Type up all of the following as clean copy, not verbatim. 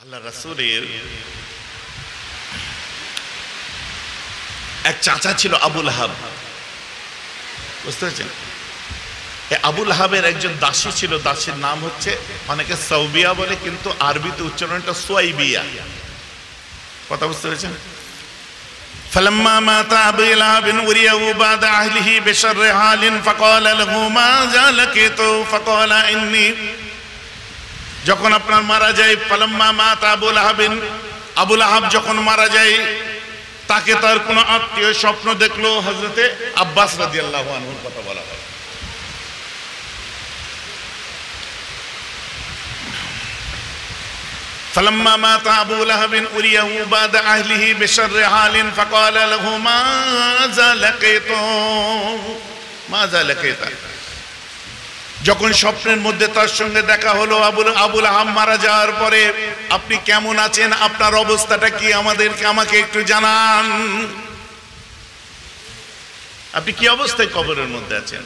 আল্লাহ রাসূলের এক চাচা ছিল আবুল আহাব, বুঝতে পারছেন? আবুল আহাবের একজন দাসী ছিল, দাসীর নাম হচ্ছে অনেকে সাউবিয়া বলে, কিন্তু আরবিতে উচ্চারণটা সুয়াইবিয়া। কথা বুঝতে পেরেছেন? فلما مات أبو لهب وريه بعد أهله بشر حال فقال له ماذا لقيت فقال إني যখন আপনার মারা যায় ফালাম্মা মাতা আবু লাহাব যখন মারা যায় তাকে তার কোন আত্মীয় স্বপ্ন দেখলো, হযরতে আব্বাস রাদিয়াল্লাহু আনহুর কথা বলা হয়। فلما مات أبو لهب أريه بعد أهله بشر حال فقال له ماذا لقيت ماذا لقيت যখন স্বপ্নের মধ্যে তার সঙ্গে দেখা হলো আবু লাহাব মারা যাওয়ার পরে, আপনি কেমন আছেন, আপনার অবস্থাটা কি আমাকে একটু জানান। আপনি কি অবস্থায় কবরের মধ্যে আছেন,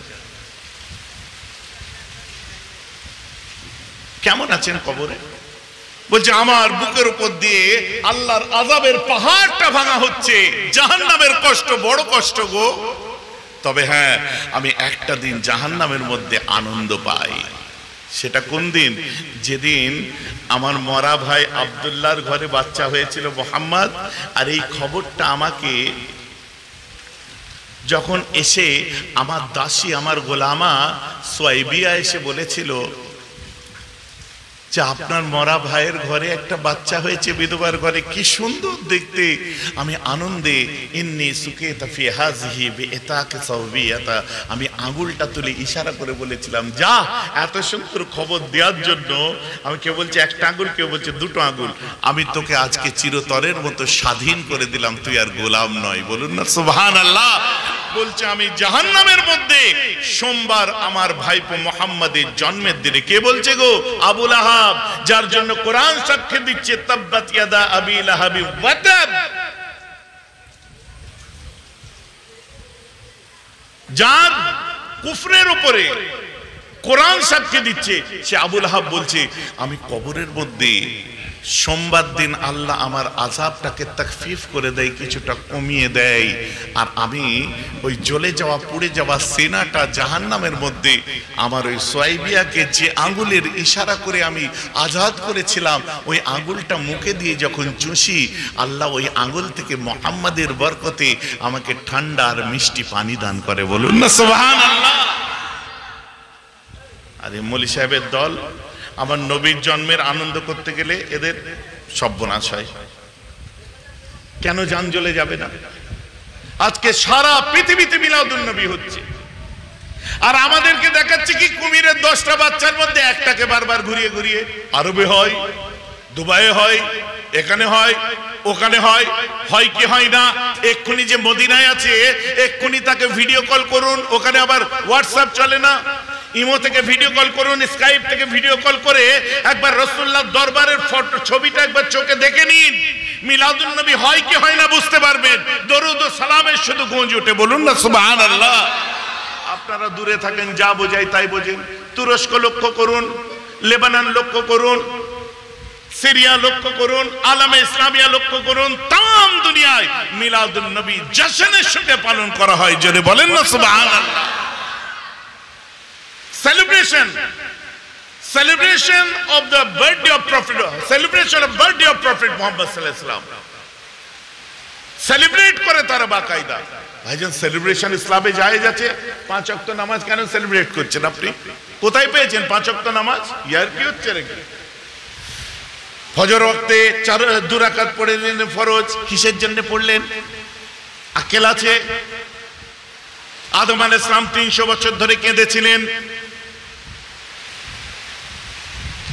কেমন আছেন কবরে? বলছে আমার বুকের উপর দিয়ে আল্লাহর আযাবের পাহাড়টা ভাঙা হচ্ছে, জাহান্নামের কষ্ট বড় কষ্ট গো। তবে হ্যাঁ, আমি একটা দিন জাহান্নামের মধ্যে আনন্দ পাই। সেটা কোন দিন? যেদিন আমার মরা ভাই আব্দুল্লাহর ঘরে বাচ্চা হয়েছিল মুহাম্মদ, আর এই খবরটা আমাকে যখন এসে আমার দাসী আমার গোলামা সুয়াইবিয়া এসে বলেছিল যে আপনার মরা ভাইয়ের ঘরে একটা বাচ্চা হয়েছে, বিধবার ঘরে, কি সুন্দর দেখতে। আমি আনন্দে ইন্নী সুকেতা ফি হাযিহি বিইতাকি সাওবিয়াতা, আমি আঙ্গুলটা তুলে ইশারা করে বলেছিলাম যা, এত সুন্দর খবর দেওয়ার জন্য। আমি কেউ বলছে একটা আঙ্গুল, কেউ বলছে দুটো আঙ্গুল। আমি তোকে আজকে চিরতরের মতো স্বাধীন করে দিলাম, তুই আর গোলাম নয়। বলুন না সুবহানাল্লাহ। বলছে আমি জাহান্নামের মধ্যে সোমবার আমার ভাইপো মুহাম্মাদের জন্মের দিনে। কে বলছে গো? আবু লাহাব, যার জন্য কোরআন সাক্ষ্য দিচ্ছে তাব্বাত ইয়াদা আবি লাহাবি ওয়া তাব। যার কুফরের উপরে কোরআন সাক্ষ্য দিচ্ছে, সে আবু লাহাব বলছে আমি কবরের মধ্যে সোমবার দিন আল্লাহ আমার আযাবটাকে তাখফিফ করে দেয়, কিছুটা কমিয়ে দেয়, আর আমি ওই জ্বলে যাওয়া পুড়ে যাওয়া সিনাটা জাহান্নামের মধ্যে আমার ওই সুয়াইবিয়াকে যে আঙ্গুলের ইশারা করে আমি আজাদ করেছিলাম, ওই আঙ্গুলটা মুখে দিয়ে যখন চুষি, আল্লাহ ওই আঙ্গুল থেকে মুহাম্মাদের বরকতে আমাকে ঠান্ডা আর মিষ্টি পানি দান করে। বলুন না সুবহানাল্লাহ। আরে মৌলী সাহেবের দল আমার নবীর জন্মের আনন্দ করতে গেলে এদের সর্বনাশ হয়। কেন জান জ্বলে যাবে না? আজকে সারা পৃথিবীতে মিলাদুন নবী হচ্ছে, আর আমাদেরকে দেখাচ্ছে কি কুমিরের 10টা বাচ্চার মধ্যে একটাকে বারবার ঘুরিয়ে ঘুরিয়ে। আরবে হয়, দুবাইয়ে হয়, এখানে হয়, ওখানে হয়, হয় কি হয় না? এক্ষুনি যে মদিনায় আছে, এক্ষুনি তাকে ভিডিও কল করুন, ওখানে আবার হোয়াটসঅ্যাপ চলে না, ইমো থেকে ভিডিও কল করুন, স্কাইপ থেকে ভিডিও কল করে একবার রাসূলুল্লাহর দরবারের ফটো ছবিটা একবার চোখে দেখে নিন। মিলাদুন নবী হয় কি হয় না বুঝতে পারবেন। দরুদ ও সালামের শুধু গূঁজ ওঠে। বলুন না সুবহানাল্লাহ। আপনারা দূরে থাকেন, যা বোঝাই তাই বোঝেন। তুরস্ক লক্ষ্য করুন, লেবানন লক্ষ্য করুন, সিরিয়া লক্ষ্য করুন, আলামে ইসলামিয়া লক্ষ্য করুন, তাম দুনিয়ায় মিলাদুন নবী জশনের সঙ্গে পালন করা হয়। জোরে বলেন না সুবহানাল্লাহ। celebration of the birthday of Prophet, celebration of birthday of Prophet Muhammad sallallahu alaihi wasallam, celebrate করে তারা বাকায়দা। ভাইজান, সেলিব্রেশন ইসলামে জায়েজ আছে। 5 ওয়াক্ত নামাজ কেন সেলিব্রেট করছেন আপনি? কোথায় পেয়েছেন 5 ওয়াক্ত নামাজ? ইয়ার কি হচ্ছে নাকি? ফজর ওয়াক্তে 2 রাকাত পড়ে নিলেন ফরজ, কিসের জন্য পড়লেন? আকেল আছে। আদম আলাইহিস সালাম 300 বছর ধরে কেঁদেছিলেন।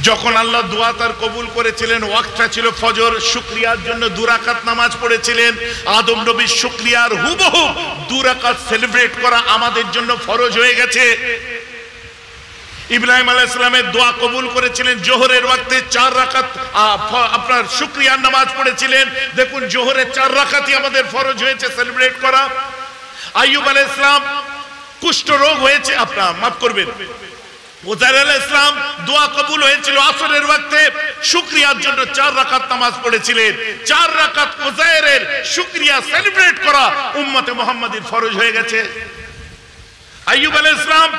যখন আল্লাহ দোয়া তার কবুল করেছিলেন, ওয়াক্তটা ছিল ফজর, শুকরিয়ার জন্য 2 রাকাত নামাজ পড়েছিলেন। আদম নবীর শুকরিয়ার হুবহু 2 রাকাত সেলিব্রেট করা আমাদের জন্য ফরজ হয়ে গেছে। ইব্রাহিম আলাইহিস সালামের দোয়া কবুল করেছিলেন, জোহরের ওয়াক্তে 4 রাকাত আপনার শুকরিয়ার নামাজ পড়েছিলেন। দেখুন জোহরের 4 রাকাতই আমাদের ফরজ হয়েছে সেলিব্রেট করা। আইয়ুব আলাইহিস সালাম কুষ্ঠ রোগ হয়েছে, আপনার মাফ করবেন, উজাইর আলাইহিস সালাম দোয়া কবুল হয়েছিল আসরের ওয়াক্তে, শুকরিয়ার জন্য 4 রাকাত নামাজ পড়েছিলেন। 4 রাকাত উজাইরের শুকরিয়া সেলিব্রেট করা উম্মতে মুহাম্মাদির ফরজ হয়ে গেছে। আইয়ুব আলাইহিস সালাম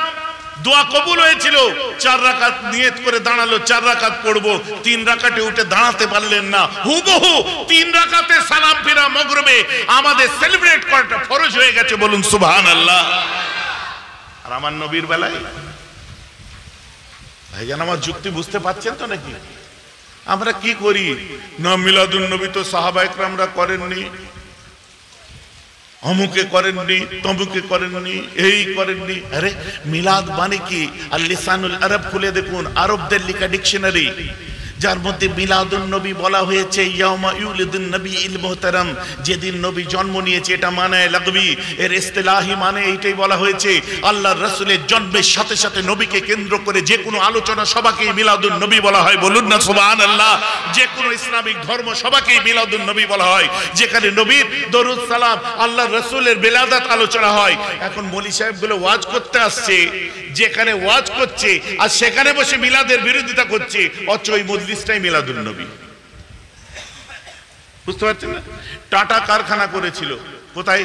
দোয়া কবুল হয়েছিল, 4 রাকাত নিয়ত করে দাঁড়ালো, 4 রাকাত পড়বো, 3 রাকাতে উঠে দাঁড়াতে পারলেন না, হুবহু 3 রাকাতে সালাম ফিরা মাগরিবে আমাদের সেলিব্রেট করাটা ফরজ হয়ে গেছে, বলুন সুবহানাল্লাহ। আর আমার নবীর বেলায় ভাইজান আমার যুক্তি বুঝতে পারছেন তো নাকি? আমরা কি করি না, মিলাদুন নবী তো সাহাবায়ে কেরামরা করেননি, অমুকে করেননি, তমুকে করেননি, এই করেননি। আরে মিলাদ মানে কি? আর লিসানুল আরব খুলে দেখুন, আরবদের লেখা ডিকশনারি, যার মধ্যে মিলাদুন নবী বলা হয়েছে ইয়াউমা ইউলিদুন নবীল মুহতারাম, যেদিন নবী জন্ম নিয়েছে, এটা মানে লাগবি, এর ইস্তিলাহি মানে এইটাই বলা হয়েছে আল্লাহর রাসূলের জন্মের সাথে সাথে নবীকে কেন্দ্র করে যে কোনো আলোচনা সবাকেই মিলাদুন নবী বলা হয়, বলুন না সুবহানাল্লাহ। যে কোনো ইসলামিক ধর্ম সবাকেই মিলাদুন নবী বলা হয়, যেখানে নবীর দরুদ সালাম আল্লাহর রাসূলের বিলাদাত আলোচনা হয়। এখন মৌলী সাহেবগুলো ওয়াজ করতে আসছে, যেখানে ওয়াজ করছে আর সেখানে বসে মিলাদের বিরোধিতা করছে, অথচ ওই মজলিসটাই মিলাদুন নবী। বুঝতে পারছেন না? টাটা কারখানা করেছিল কোথায়,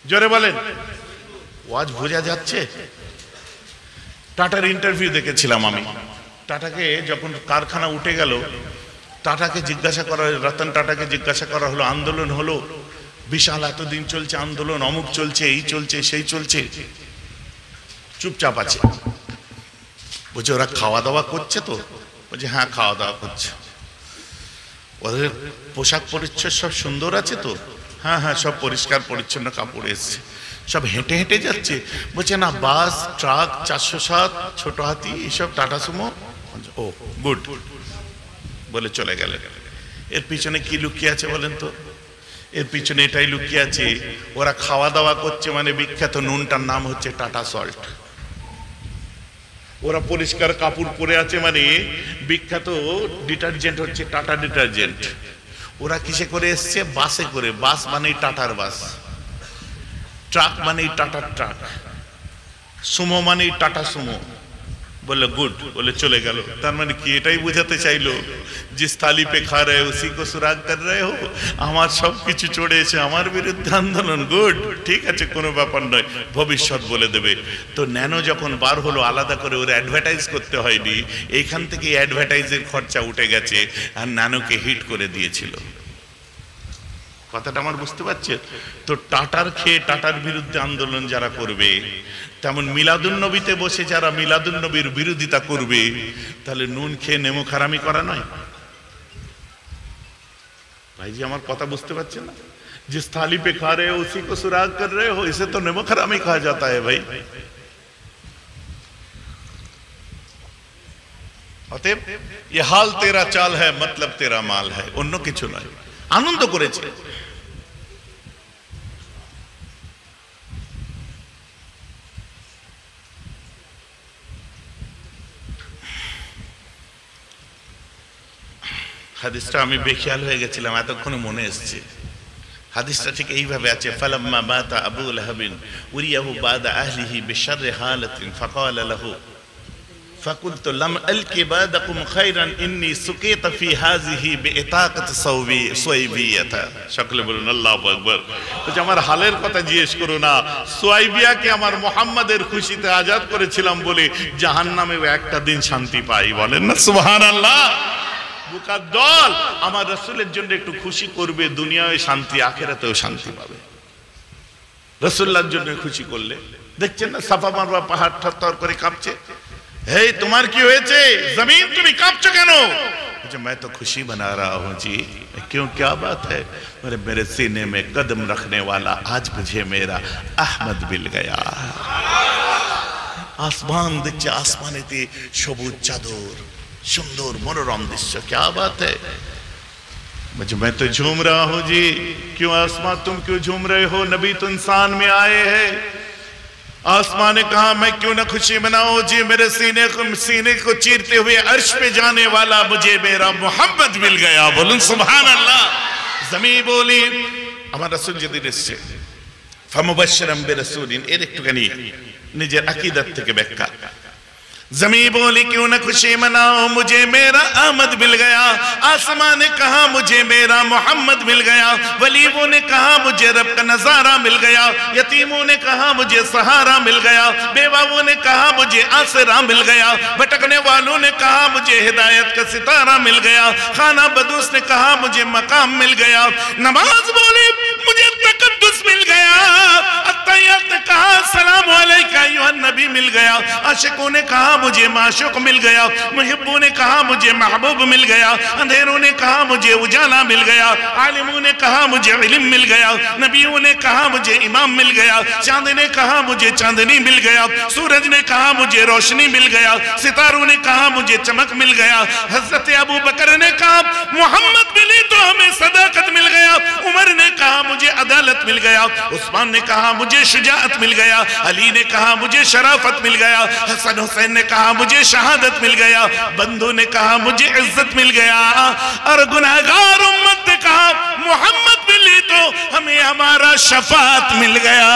জোরে বলেন, ওয়াজ বোঝা যাচ্ছে? টাটার ইন্টারভিউ দেখেছিলাম আমি। টাটাকে যখন কারখানা উঠে গেল, টাটাকে জিজ্ঞাসা করা, রতন টাটাকে জিজ্ঞাসা করা হলো, আন্দোলন হলো বিশাল, এতদিন চলছে আন্দোলন, অমুক চলছে, এই চলছে, সেই চলছে, চুপচাপ আছে। বলছে ওরা খাওয়া দাওয়া করছে তো? বলছে হ্যাঁ খাওয়া দাওয়া করছে। ওদের পোশাক পরিচ্ছদ সব সুন্দর আছে তো? হ্যাঁ হ্যাঁ সব পরিষ্কার পরিচ্ছন্ন কাপড় এসছে। সব হেঁটে হেঁটে যাচ্ছে? বলছে না, বাস, ট্রাক, 407, ছোট হাতি, এইসব টাটা সুমো। ও গুড বলে চলে গেলে। এর পিছনে কি লুকিয়ে আছে বলেন তো? এর পিছনে এটাই লুকিয়ে আছে, ওরা খাওয়া দাওয়া করছে মানে বিখ্যাত নুনটার নাম হচ্ছে টাটা সল্ট। ওরা পরিষ্কার কাপড় পরে আছে মানে বিখ্যাত ডিটারজেন্ট হচ্ছে টাটা ডিটারজেন্ট। ওরা কিসে করে এসছে? বাসে করে। বাস মানেই টাটার বাস, ট্রাক মানেই টাটার ট্রাক, সুমো মানেই টাটা সুমো। বললো গুড, বলে চলে গেল। তার মানে কি এটাই বোঝাতে চাইলো, জিস থালি পে খা রহে উসি কো সুরাগ কর রহে হো, আমার সবকিছু চড়ে এসে আমার বিরুদ্ধে আন্দোলন। গুড, ঠিক আছে, কোনো ব্যাপার নয়, ভবিষ্যৎ বলে দেবে। তো ন্যানো যখন বার হলো, আলাদা করে ওরা অ্যাডভার্টাইজ করতে হয়নি, এইখান থেকে অ্যাডভার্টাইজের খরচা উঠে গেছে, আর ন্যানোকে হিট করে দিয়েছিল। কথাটা আমার বুঝতে পারছে তো? টাটার খেয়ে টাটার বিরুদ্ধে আন্দোলন যারা করবে, তেমন মিলাদুন নবীতে বসে যারা মিলাদুন নবীর বিরোধিতা করবে, তাহলে নুন খেয়ে নেমো খারামি করা নয়? ভাইজি আমার কথা বুঝতে পারছেন না? जिस थाली पे खा रहे हो उसी को सुराग कर रहे हो, इसे तो नेमो खरामी कहा जाता है भाई। অতএব ये हाल तेरा चाल है, मतलब तेरा माल है, অন্য কিছু নয়। আনন্দ করেছে। হাদিসটা আমি বেখেয়াল হয়ে গেছিলাম, এতক্ষণে মনে এসেছে। হাদিসটা ঠিক এইভাবে আছে, ফালাম্মা মাতা আবু লাহাবিন উরিয়াহু বাদা আহলিহি বিশাররি হালাতিন ফাকালা লাহু ফাকুলতু লাম আলকি বাদাকুম খায়রান ইন্নী সুকিতা ফি হাযিহি বিইতাকাত সুয়াইবিয়াতা। সকলে বলুন আল্লাহু আকবার। বলছে আমার হালের কথা জিজ্ঞেস করো না, সুয়াইবিয়াকে আমার মুহাম্মাদের খুশিতে আজাদ করেছিলাম বলে জাহান্নামে একটা দিন শান্তি পাই। বলেন না সুবহানাল্লাহ। বুকার দল আমার রাসূলের জন্য একটু খুশি করবে, দুনিয়ায় শান্তি, আখিরাতেও শান্তি পাবে। রাসূলুল্লাহর জন্য খুশি করলে দেখছেন না, সাফা মারওয়া পাহাড় থরথর করে কাঁপছে। हे तुम्हार की हुए थे जमीन, तुम कांपছো কেন? मुझे मैं तो खुशी बना रहा हूं जी। क्यों, क्या बात है? मेरे सीने में कदम रखने वाला आज मुझे मेरा अहमद मिल गया। आसमान देखছে, আসমানেতে সবুজ চাদর, সুন্দর মনোরম দৃশ্য, क्या बात है? मुझे मैं तो झूम रहा हूं जी। क्यों आसमान, तुम क्यों झूम रहे हो? नबी तो इंसान में आए हैं। आसमान ने कहा मैं क्यों ना खुशी मनाऊं जी, मेरे सीने को चीरते हुए अर्श पे जाने वाला मुझे मेरा मोहम्मद मिल गया। बोलूं सुभान अल्लाह। जमीन बोली আমার রাসূল যেদিন এসেছে, ফামুবাশশিরাম বিরাসূলিন, এর একটুখানি নিজের আকীদাত থেকে ব্যাখ্যা। ज़मीं बोली क्यों न खुशी मनाओ, मुझे मेरा आमद मिल गया। आसमां ने कहा मुझे मेरा मोहम्मद मिल गया। वलीवों ने कहा मुझे रब का नजारा मिल गया। यतीमों ने कहा मुझे सहारा मिल गया। बेवाओं ने कहा मुझे आसरा मिल गया। भटकने वालों ने कहा मुझे हिदायत का सितारा मिल गया। खाना बदूस ने कहा मुझे मकाम मिल गया। नमाज बोली मुझे तकद्दुस मिल गया। अत्तहियात ने कहा सलाम अलैका अय्युहन नबी मिल गया। आशिकों ने कहा मुझे माशूक मिल गया। मुहिब्बों ने कहा मुझे महबूब मिल गया। अंधेरों ने कहा मुझे उजाला मिल गया। आलिमों ने कहा मुझे इल्म मिल गया। नबियों ने कहा मुझे इमाम मिल गया। चांद ने कहा मुझे चांदनी मिल गया। सूरज ने कहा मुझे रोशनी मिल गया। सितारों ने कहा मुझे चमक मिल गया। हजरत अबू बकर ने कहा मोहम्मद मिली तो हमें सदाकत मिल गया। उमर ने कहा मुझे अदालत मिल गया। उस्मान ने कहा मुझे शुजाअत मिल गया। अली ने कहा मुझे शराफत मिल गया। हसन हुसैन ने कहा मुझे शहादत मिल गया। बंधु ने कहा मुझे इज्जत मिल गया। और गुनहगार उम्मत ने कहा मोहम्मद मिली तो हमें हमारा शफाअत मिल गया।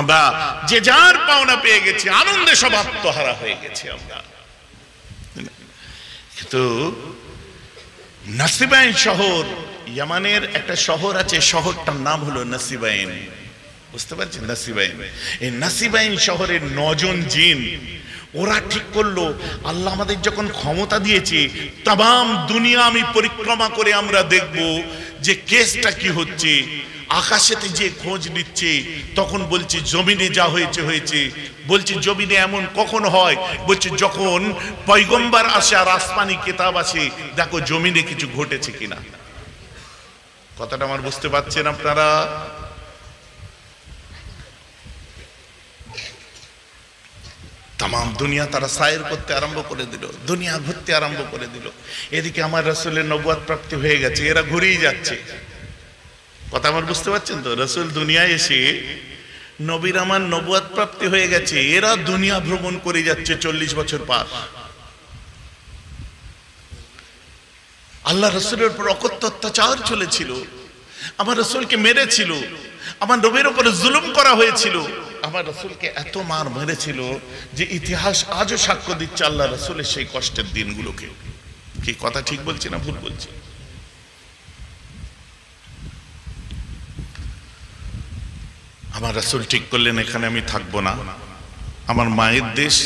আমরা যে যার পাওনা পেয়ে গেছি, আনন্দে সব আত্মহারা হয়ে গেছি আমরা। কিন্তু নাসিবাইন শহর, ইয়ামানের একটা শহর আছে, শহরটার নাম হলো নাসিবাইন। বুঝতে পারছেন? নাসিবাইন। এই নাসিবাইন শহরের 9 জন জিন, ওরা ঠিক করলো আল্লাহ আমাদের যখন ক্ষমতা দিয়েছে, তাম দুনিয়া আমি পরিক্রমা করে আমরা দেখব যে কেসটা কি হচ্ছে। আকাশেতে যে খোঁজ নিচ্ছে, তখন বলছে জমিনে যা হয়েছে হয়েছে। বলছে জমিনে এমন কখন হয়? বলছে যখন পয়গম্বর আসে আর আসমানি কিতাব আসে, দেখো জমিনে কিছু ঘটেছে কিনা। কথাটা আমার বুঝতে পারছেন আপনারা? তাম দুনিয়া তারা সায়ের করতে আরম্ভ করে দিল, দুনিয়া ঘুরতে আরম্ভ করে দিল। এদিকে আমার রাসূলের নবুয়ত প্রাপ্তি হয়ে গেছে, এরা ঘুরেই যাচ্ছে। কথা আমার বুঝতে পারছেন তো? রাসূল দুনিয়ায় এসে নবীর আমার নবুয়ত প্রাপ্তি হয়ে গেছে, এরা দুনিয়া ভ্রমণ করে যাচ্ছে 40 বছর পার। আল্লাহ রাসূলের উপর অকথ্য অত্যাচার চলেছিল, আমার রাসূলকে মেরেছিল, আমার নবীর উপরে জুলুম করা হয়েছিল। আমার রাসূলকে এত মার মেরেছিল যে ইতিহাস আজও সাক্ষ্য দিচ্ছে আল্লাহ রাসূলের সেই কষ্টের দিনগুলোকে। কি কথা ঠিক বলছি না ভুল বলছি? আমার রাসূল ঠিক করলেন এখানে আমি থাকবো না, আমার মায়ের দেশ।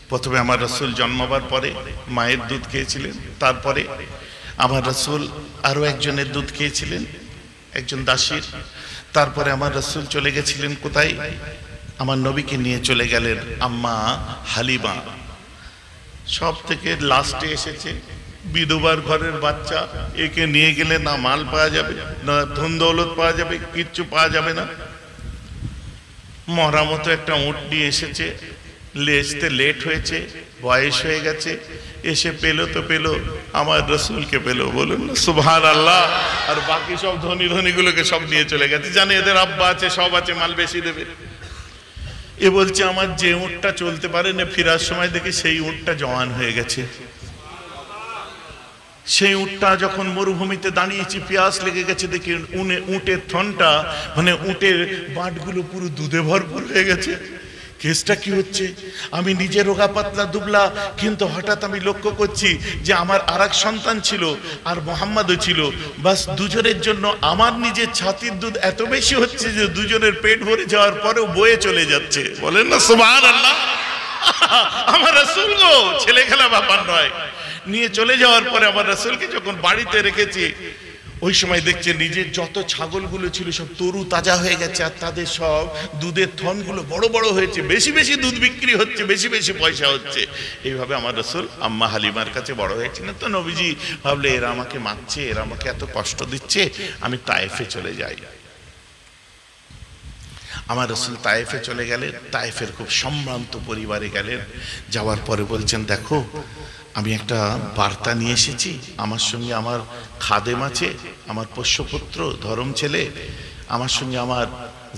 প্রথমে আমার রাসূল জন্মাবার পরে মায়ের দুধ খেয়েছিলেন, তারপরে আমার রাসূল আরো একজনের দুধ খেয়েছিলেন, একজন দাসীর। তারপরে আমার রাসূল চলে গেছিলেন কোথায়? আমার নবীকে নিয়ে চলে গেলেন আম্মা হালিমা। সব থেকে লাস্টে এসেছে বিধবার ঘরের বাচ্চা, একে নিয়ে গেলে না মাল পাওয়া যাবে, না ধন দৌলত পাওয়া যাবে, কিচ্ছু পাওয়া যাবে না। মরা মতো একটা উট নিয়ে এসেছে, লেজতে লেট হয়েছে, বয়স হয়ে গেছে, এসে পেলো তো পেলো আমার রসুলকে পেলো। বলুন না সুবহানাল্লাহ। আর বাকি সব ধনী ধনীগুলোকে সব নিয়ে চলে গেছে, জানে এদের আব্বা আছে, সব আছে, মাল বেশি দেবে। এ বলছে আমার যে উটটা চলতে পারে না, ফেরার সময় দেখি সেই উটটা জওয়ান হয়ে গেছে। সেই উটটা যখন মরুভূমিতে দাঁড়িয়েছি, পেঁয়াজ লেগে গেছে, দেখি উটের থনটা মানে উটের বাঁটগুলো পুরো দুধে ভরপুর হয়ে গেছে। কেসটা কি হচ্ছে? আমি নিজে রোগা পাতলা দুবলা, কিন্তু হঠাৎ আমি লক্ষ্য করছি যে আমার আরেক সন্তান ছিল আর মোহাম্মদও ছিল। বাস দুজনের জন্য আমার নিজের ছাতির দুধ এত বেশি হচ্ছে যে দুজনের পেট ভরে যাওয়ার পরেও বয়ে চলে যাচ্ছে। বলেন না সুবহানাল্লাহ। আমার রাসূল গো, ছেলে খেলা ব্যাপার নয়। নিয়ে চলে যাওয়ার পরে আমার রাসূলকে যখন বাড়িতে রেখেছি, ওই সময় দেখছে নিজের যত ছাগলগুলো ছিল সব তরু তাজা হয়ে গেছে, আর তাদের সব দুধের থনগুলো বড় বড় হয়েছে, বেশি বেশি দুধ বিক্রি হচ্ছে, বেশি বেশি পয়সা হচ্ছে। এইভাবে আমার রাসূল আম্মা হালিমার কাছে বড় হয়েছিলেন। তো নবীজি ভাবলে এরা আমাকে মারছে, এরা আমাকে এত কষ্ট দিচ্ছে, আমি তায়েফে চলে যাই। আমার রাসূল তায়েফে চলে গেলেন। তায়েফের খুব সম্ভ্রান্ত পরিবারে গেলেন। যাওয়ার পরে বলছেন দেখো আমি একটা বার্তা নিয়ে এসেছি, আমার সঙ্গে আমার খাদেম আছে, আমার পোষ্যপুত্র ধরম ছেলে, আমার সঙ্গে আমার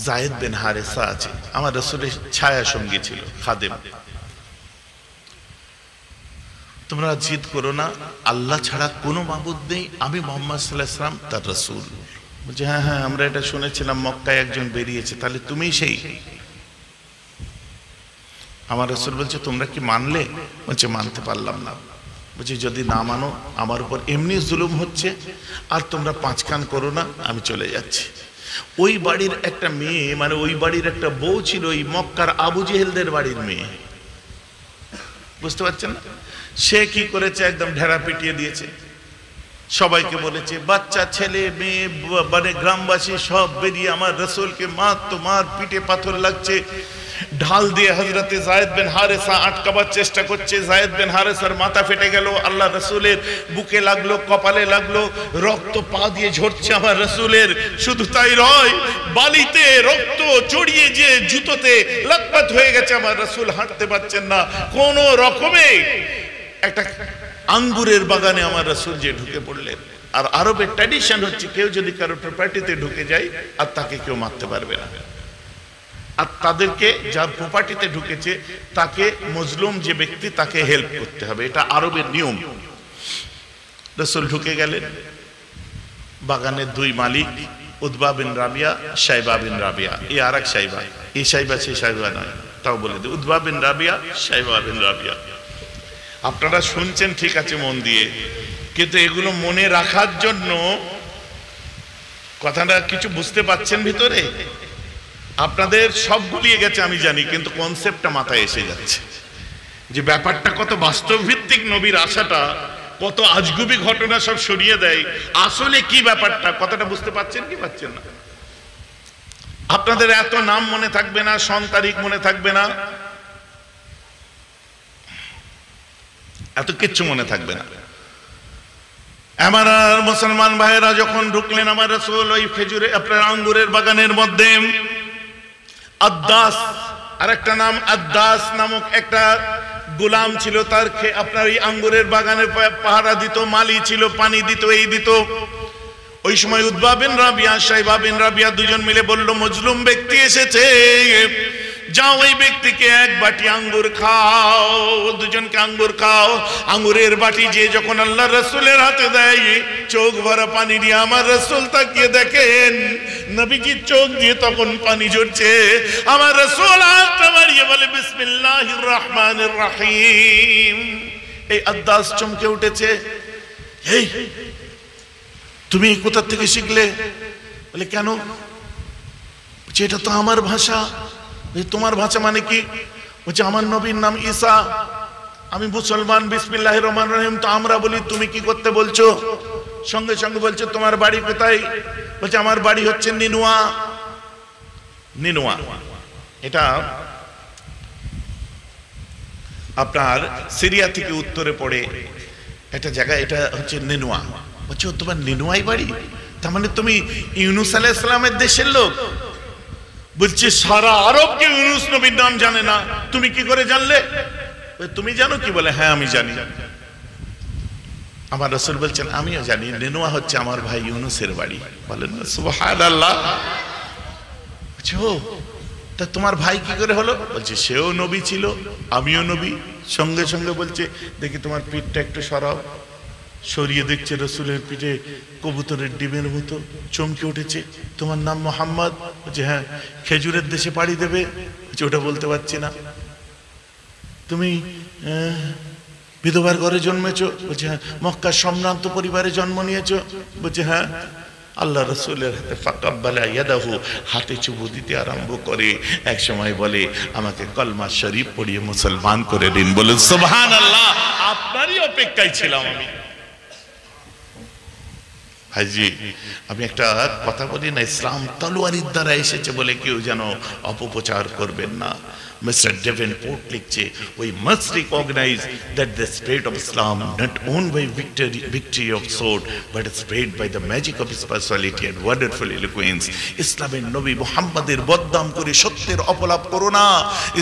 জায়েদ বিন হারেসা আছে, আমার রাসূলের ছায়া সঙ্গী ছিল খাদেম। তোমরা জিদ করো না, আল্লাহ ছাড়া কোনো মাবুদ নেই, আমি মুহাম্মদ সাল্লাল্লাহু আলাইহি ওয়াসাল্লাম তার রাসূল। বলছে হ্যাঁ হ্যাঁ আমরা এটা শুনেছিলাম, মক্কায় একজন বেরিয়েছে, তাহলে তুমিই সেই? আমার রাসূল বলছে তোমরা কি মানলে? বলছে মানতে পারলাম না। বলছে যদি না মানো, আমার উপর এমনি জুলুম হচ্ছে, আর তোমরা পাঁচ কান করো না, আমি চলে যাচ্ছি। ওই বাড়ির একটা মেয়ে, মানে ওই বাড়ির একটা বউ ছিল ওই মক্কার আবু জেহেলদের বাড়ির মেয়ে, বুঝতে পারছেন না? সে কি করেছে, একদম ঢেড়া পিটিয়ে দিয়েছে, সবাইকে বলেছে বাচ্চা ছেলে মেয়ে মানে গ্রামবাসী সব বেরিয়ে আমার রাসূলকে মার, তো মার, পিঠে পাথর লাগছে, ঢাল দিয়ে হযরতে যায়েদ বিন হারেসা আটকাবার চেষ্টা করছে। যায়েদ বিন হারেসার মাথা ফেটে গেল, আল্লাহ রাসূলের বুকে লাগলো, কপালে লাগলো, রক্ত পা দিয়ে ঝরছে আমার রাসূলের। শুধু তাই নয়, বালিতে রক্ত জড়িয়ে যে জুতোতে লতপত হয়ে গেছে, আমার রাসূল হাঁটতে পারছেন না। কোন রকমে একটা আঙ্গুরের বাগানে আমার রাসূল যে ঢুকে পড়লেন। আর আরবের ট্র্যাডিশন হচ্ছে কেউ যদি কারো প্রপার্টিতে ঢুকে যায় আর তাকে কেউ মারতে পারবে না, আর তাদেরকে যার প্রপার্টিতে ঢুকেছে তাকে মজলুম যে ব্যক্তি তাকে হেল্প করতে হবে, এটা আরবের নিয়ম। রাসূল ঢুকে গেলেন, বাগানের দুই মালিক উতবা বিন রাবিয়া, শাইবা বিন রাবিয়া, এই আর এক শাইবা, এই শাইবা সেই শাইবা নয়, তাও বলে দিই, উতবা বিন রাবিয়া, শাইবা বিন রাবিয়া। আপনারা শুনছেন ঠিক আছে মন দিয়ে, কিন্তু এগুলো মনে রাখার জন্য কথাটা কিছু বুঝতে পারছেন ভিতরে? আপনাদের সব গুলিয়ে গেছে আমি জানি, কিন্তু কনসেপ্টটা মাথায় এসে যাচ্ছে যে ব্যাপারটা কত বাস্তব ভিত্তিক, নবীর আশাটা কত আজগুবি ঘটনা সব সরিয়ে দেয়। আসলে কি ব্যাপারটা, কথাটা বুঝতে পারছেন কি পাচ্ছেন না? আপনাদের এত নাম মনে থাকবে না, সন তারিখ মনে থাকবে না, এত কিচ্ছু মনে থাকবে না। আমার মুসলমান ভাইয়েরা যখন ঢুকলেন আমার রাসূল ওই খেজুরে আপনার আঙ্গুরের বাগানের মধ্যে, আদ্দাস, আর একটা নাম আদ্দাস নামক একটা গোলাম ছিল, তার আপনার এই আঙ্গুরের বাগানের পাহারা দিত, মালি ছিল, পানি দিত, এই দিত। ওই সময় উতবা বিন রাবিয়া, শাইবা বিন রাবিয়া দুজন মিলে বলল মজলুম ব্যক্তি এসেছে, যাও ওই ব্যক্তিকে এক বাটি আঙ্গুর খাও, দুজনকে আঙ্গুর খাও। আঙ্গুরের বাটি যে যখন আল্লাহ রাসূলের হাতে দেয়, চোখ ভরা পানি দিয়ে আমার রাসূল তাকিয়ে দেখেন, নবীজির চোখ দিয়ে তখন পানি ঝরছে। আমার রাসূল হাতটা বাড়িয়ে বলে বিসমিল্লাহির রহমানির রহিম। এই আদ্দাস চমকে উঠেছে, এই তুমি কোথা থেকে শিখলে? বলে কেন? এটা তো আমার ভাষা। তোমার ভাষা মানে কি? বলছে আমার নবীর নাম ঈসা, আমি মুসলমান, বিসমিল্লাহির রহমানির রহিম তো আমরা বলি, তুমি কি করতে বলছো? সঙ্গে সঙ্গে বলছে তোমার বাড়ি কোথায়? বলছে আমার বাড়ি হচ্ছে নিনুয়া। নিনুয়া এটা আপনার সিরিয়া থেকে উত্তরে পড়ে একটা জায়গা, এটা হচ্ছে নিনুয়া। বলছে তোমার নিনুয়াই বাড়ি, তার মানে তুমি ইউনূস আলাইহিস সালামের দেশের লোক? বলছে সারা আরব কি ইউনূস নবীর নাম জানে না, তুমি কি করে জানলে? তুমি জানো কি? বলে হ্যাঁ আমি জানি। আমার রাসূল বলছেন আমিও জানি, নিনুয়া হচ্ছে আমার ভাই ইউনূসের বাড়ি। বলেন না সুবহানাল্লাহ। বলছে ও, তা তোমার ভাই কি করে হলো? বলছে সেও নবী ছিল, আমিও নবী। সঙ্গে সঙ্গে বলছে দেখি তোমার পিঠটা একটু সরাও। সরিয়ে দেখছে রাসূলের পিঠে কবুতরের ডিমের মতো, চমকে উঠেছে। তোমার নাম মুহাম্মদ? বলছে হ্যাঁ। খেজুরের দেশে পাড়ি দেবে? বলছে ওটা বলতে পারছি না। তুমি বিধবার ঘরে জন্মেছো? বলছে হ্যাঁ। মক্কার সম্ভ্রান্ত পরিবারে জন্ম নিয়েছো? বলছে হ্যাঁ। আল্লাহ রাসূলের হাতে ফাকাব্বালা ইয়াদাহু, হাতে চুমু দিতে আরম্ভ করে। এক সময় বলে আমাকে কলমা শরীফ পড়িয়ে মুসলমান করে দিন। বলে সুবহানাল্লাহ, আপনারই অপেক্ষায় ছিলাম আমি। ভাইজি আমি একটা কথা বলি না, ইসলাম তলোয়ারের দ্বারা এসেছে বলে কেউ যেন অপপ্রচার করবেন না। Mr. Davenport লিখছে, we must recognize that the spirit of Islam not only by victory of sword but spread by the magic of his personality and wonderful eloquence. ইসলামের নবী মুহাম্মাদের বদনাম করে সত্যের অপলাপ করো না।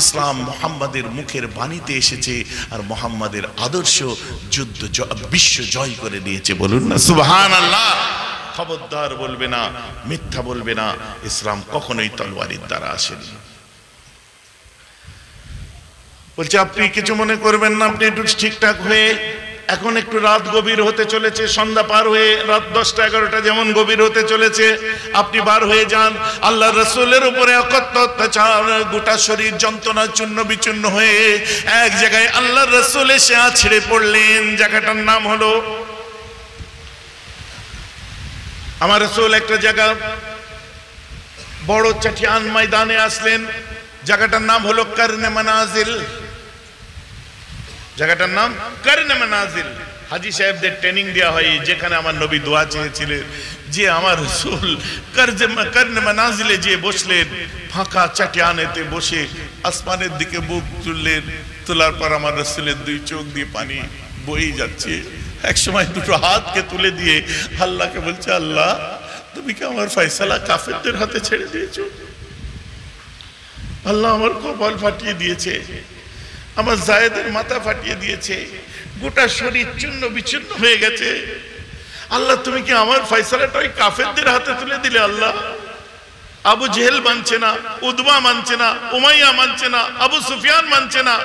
ইসলাম মুহাম্মাদের মুখের বাণীতে এসেছে, আর মুহাম্মাদের আদর্শ যুদ্ধ বিশ্ব জয় করে দিয়েছে। বলুন না সুবহানাল্লাহ। খবরদার বলবে না, মিথ্যা বলবে না। ইসলাম কখনোই তলোয়ারের দ্বারা আসেনি। বলছে আপনি কিছু মনে করবেন না, আপনি একটু ঠিকঠাক হয়ে এখন একটু রাত গভীর হতে চলেছে, সন্ধ্যা পার হয়ে রাত 10টা 11টা যেমন গভীর হতে চলেছে, আপনি বার হয়ে যান। আল্লাহ রাসূলের উপরে অকথ্য অত্যাচার, গোটা শরীর যন্ত্রণা চূর্ণ বিচূর্ণ হয়ে এক জায়গায় আল্লাহ রাসূল এসে আছড়ে পড়লেন। জায়গাটার নাম হলো, আমার রাসূল একটা জায়গা বড় চাটিয়ান ময়দানে আসলেন। জায়গাটার নাম হলো করনে মানাজিল। জায়গাটার নাম করনে মানাজিল। হাজী সাহেবদের ট্রেনিং দেওয়া হয়, যেখানে আমার নবী দোয়া চেয়েছিলেন যে আমার রাসূল করনে মানাজিলে যে বসলেন, ফাঁকা চাটিয়ানেতে বসে আসমানের দিকে বুক তুললেন। তোলার পর আমার রাসূলের দুই চোখ দিয়ে পানি বয়ে যাচ্ছে। এক সময় দুটো হাতকে তুলে দিয়ে আল্লাহকে বলছে, আল্লাহ তুমি কি আমার ফয়সালা কাফেরদের হাতে ছেড়ে দিয়েছো? আল্লাহ আমার কপাল ফাটিয়ে দিয়েছে, আমার জায়েদের মাথা ফাটিয়ে দিয়েছে, গোটা শরীর চূর্ণ বিচূর্ণ হয়ে গেছে। আল্লাহ তুমি কি আমার ফয়সালাটা ওই কাফেরদের হাতে তুলে দিলে? আল্লাহ আবু জেহেল মানছে না, উদবা মানছে না, উমাইয়া মানছে না, আবু সুফিয়ান মানছে না,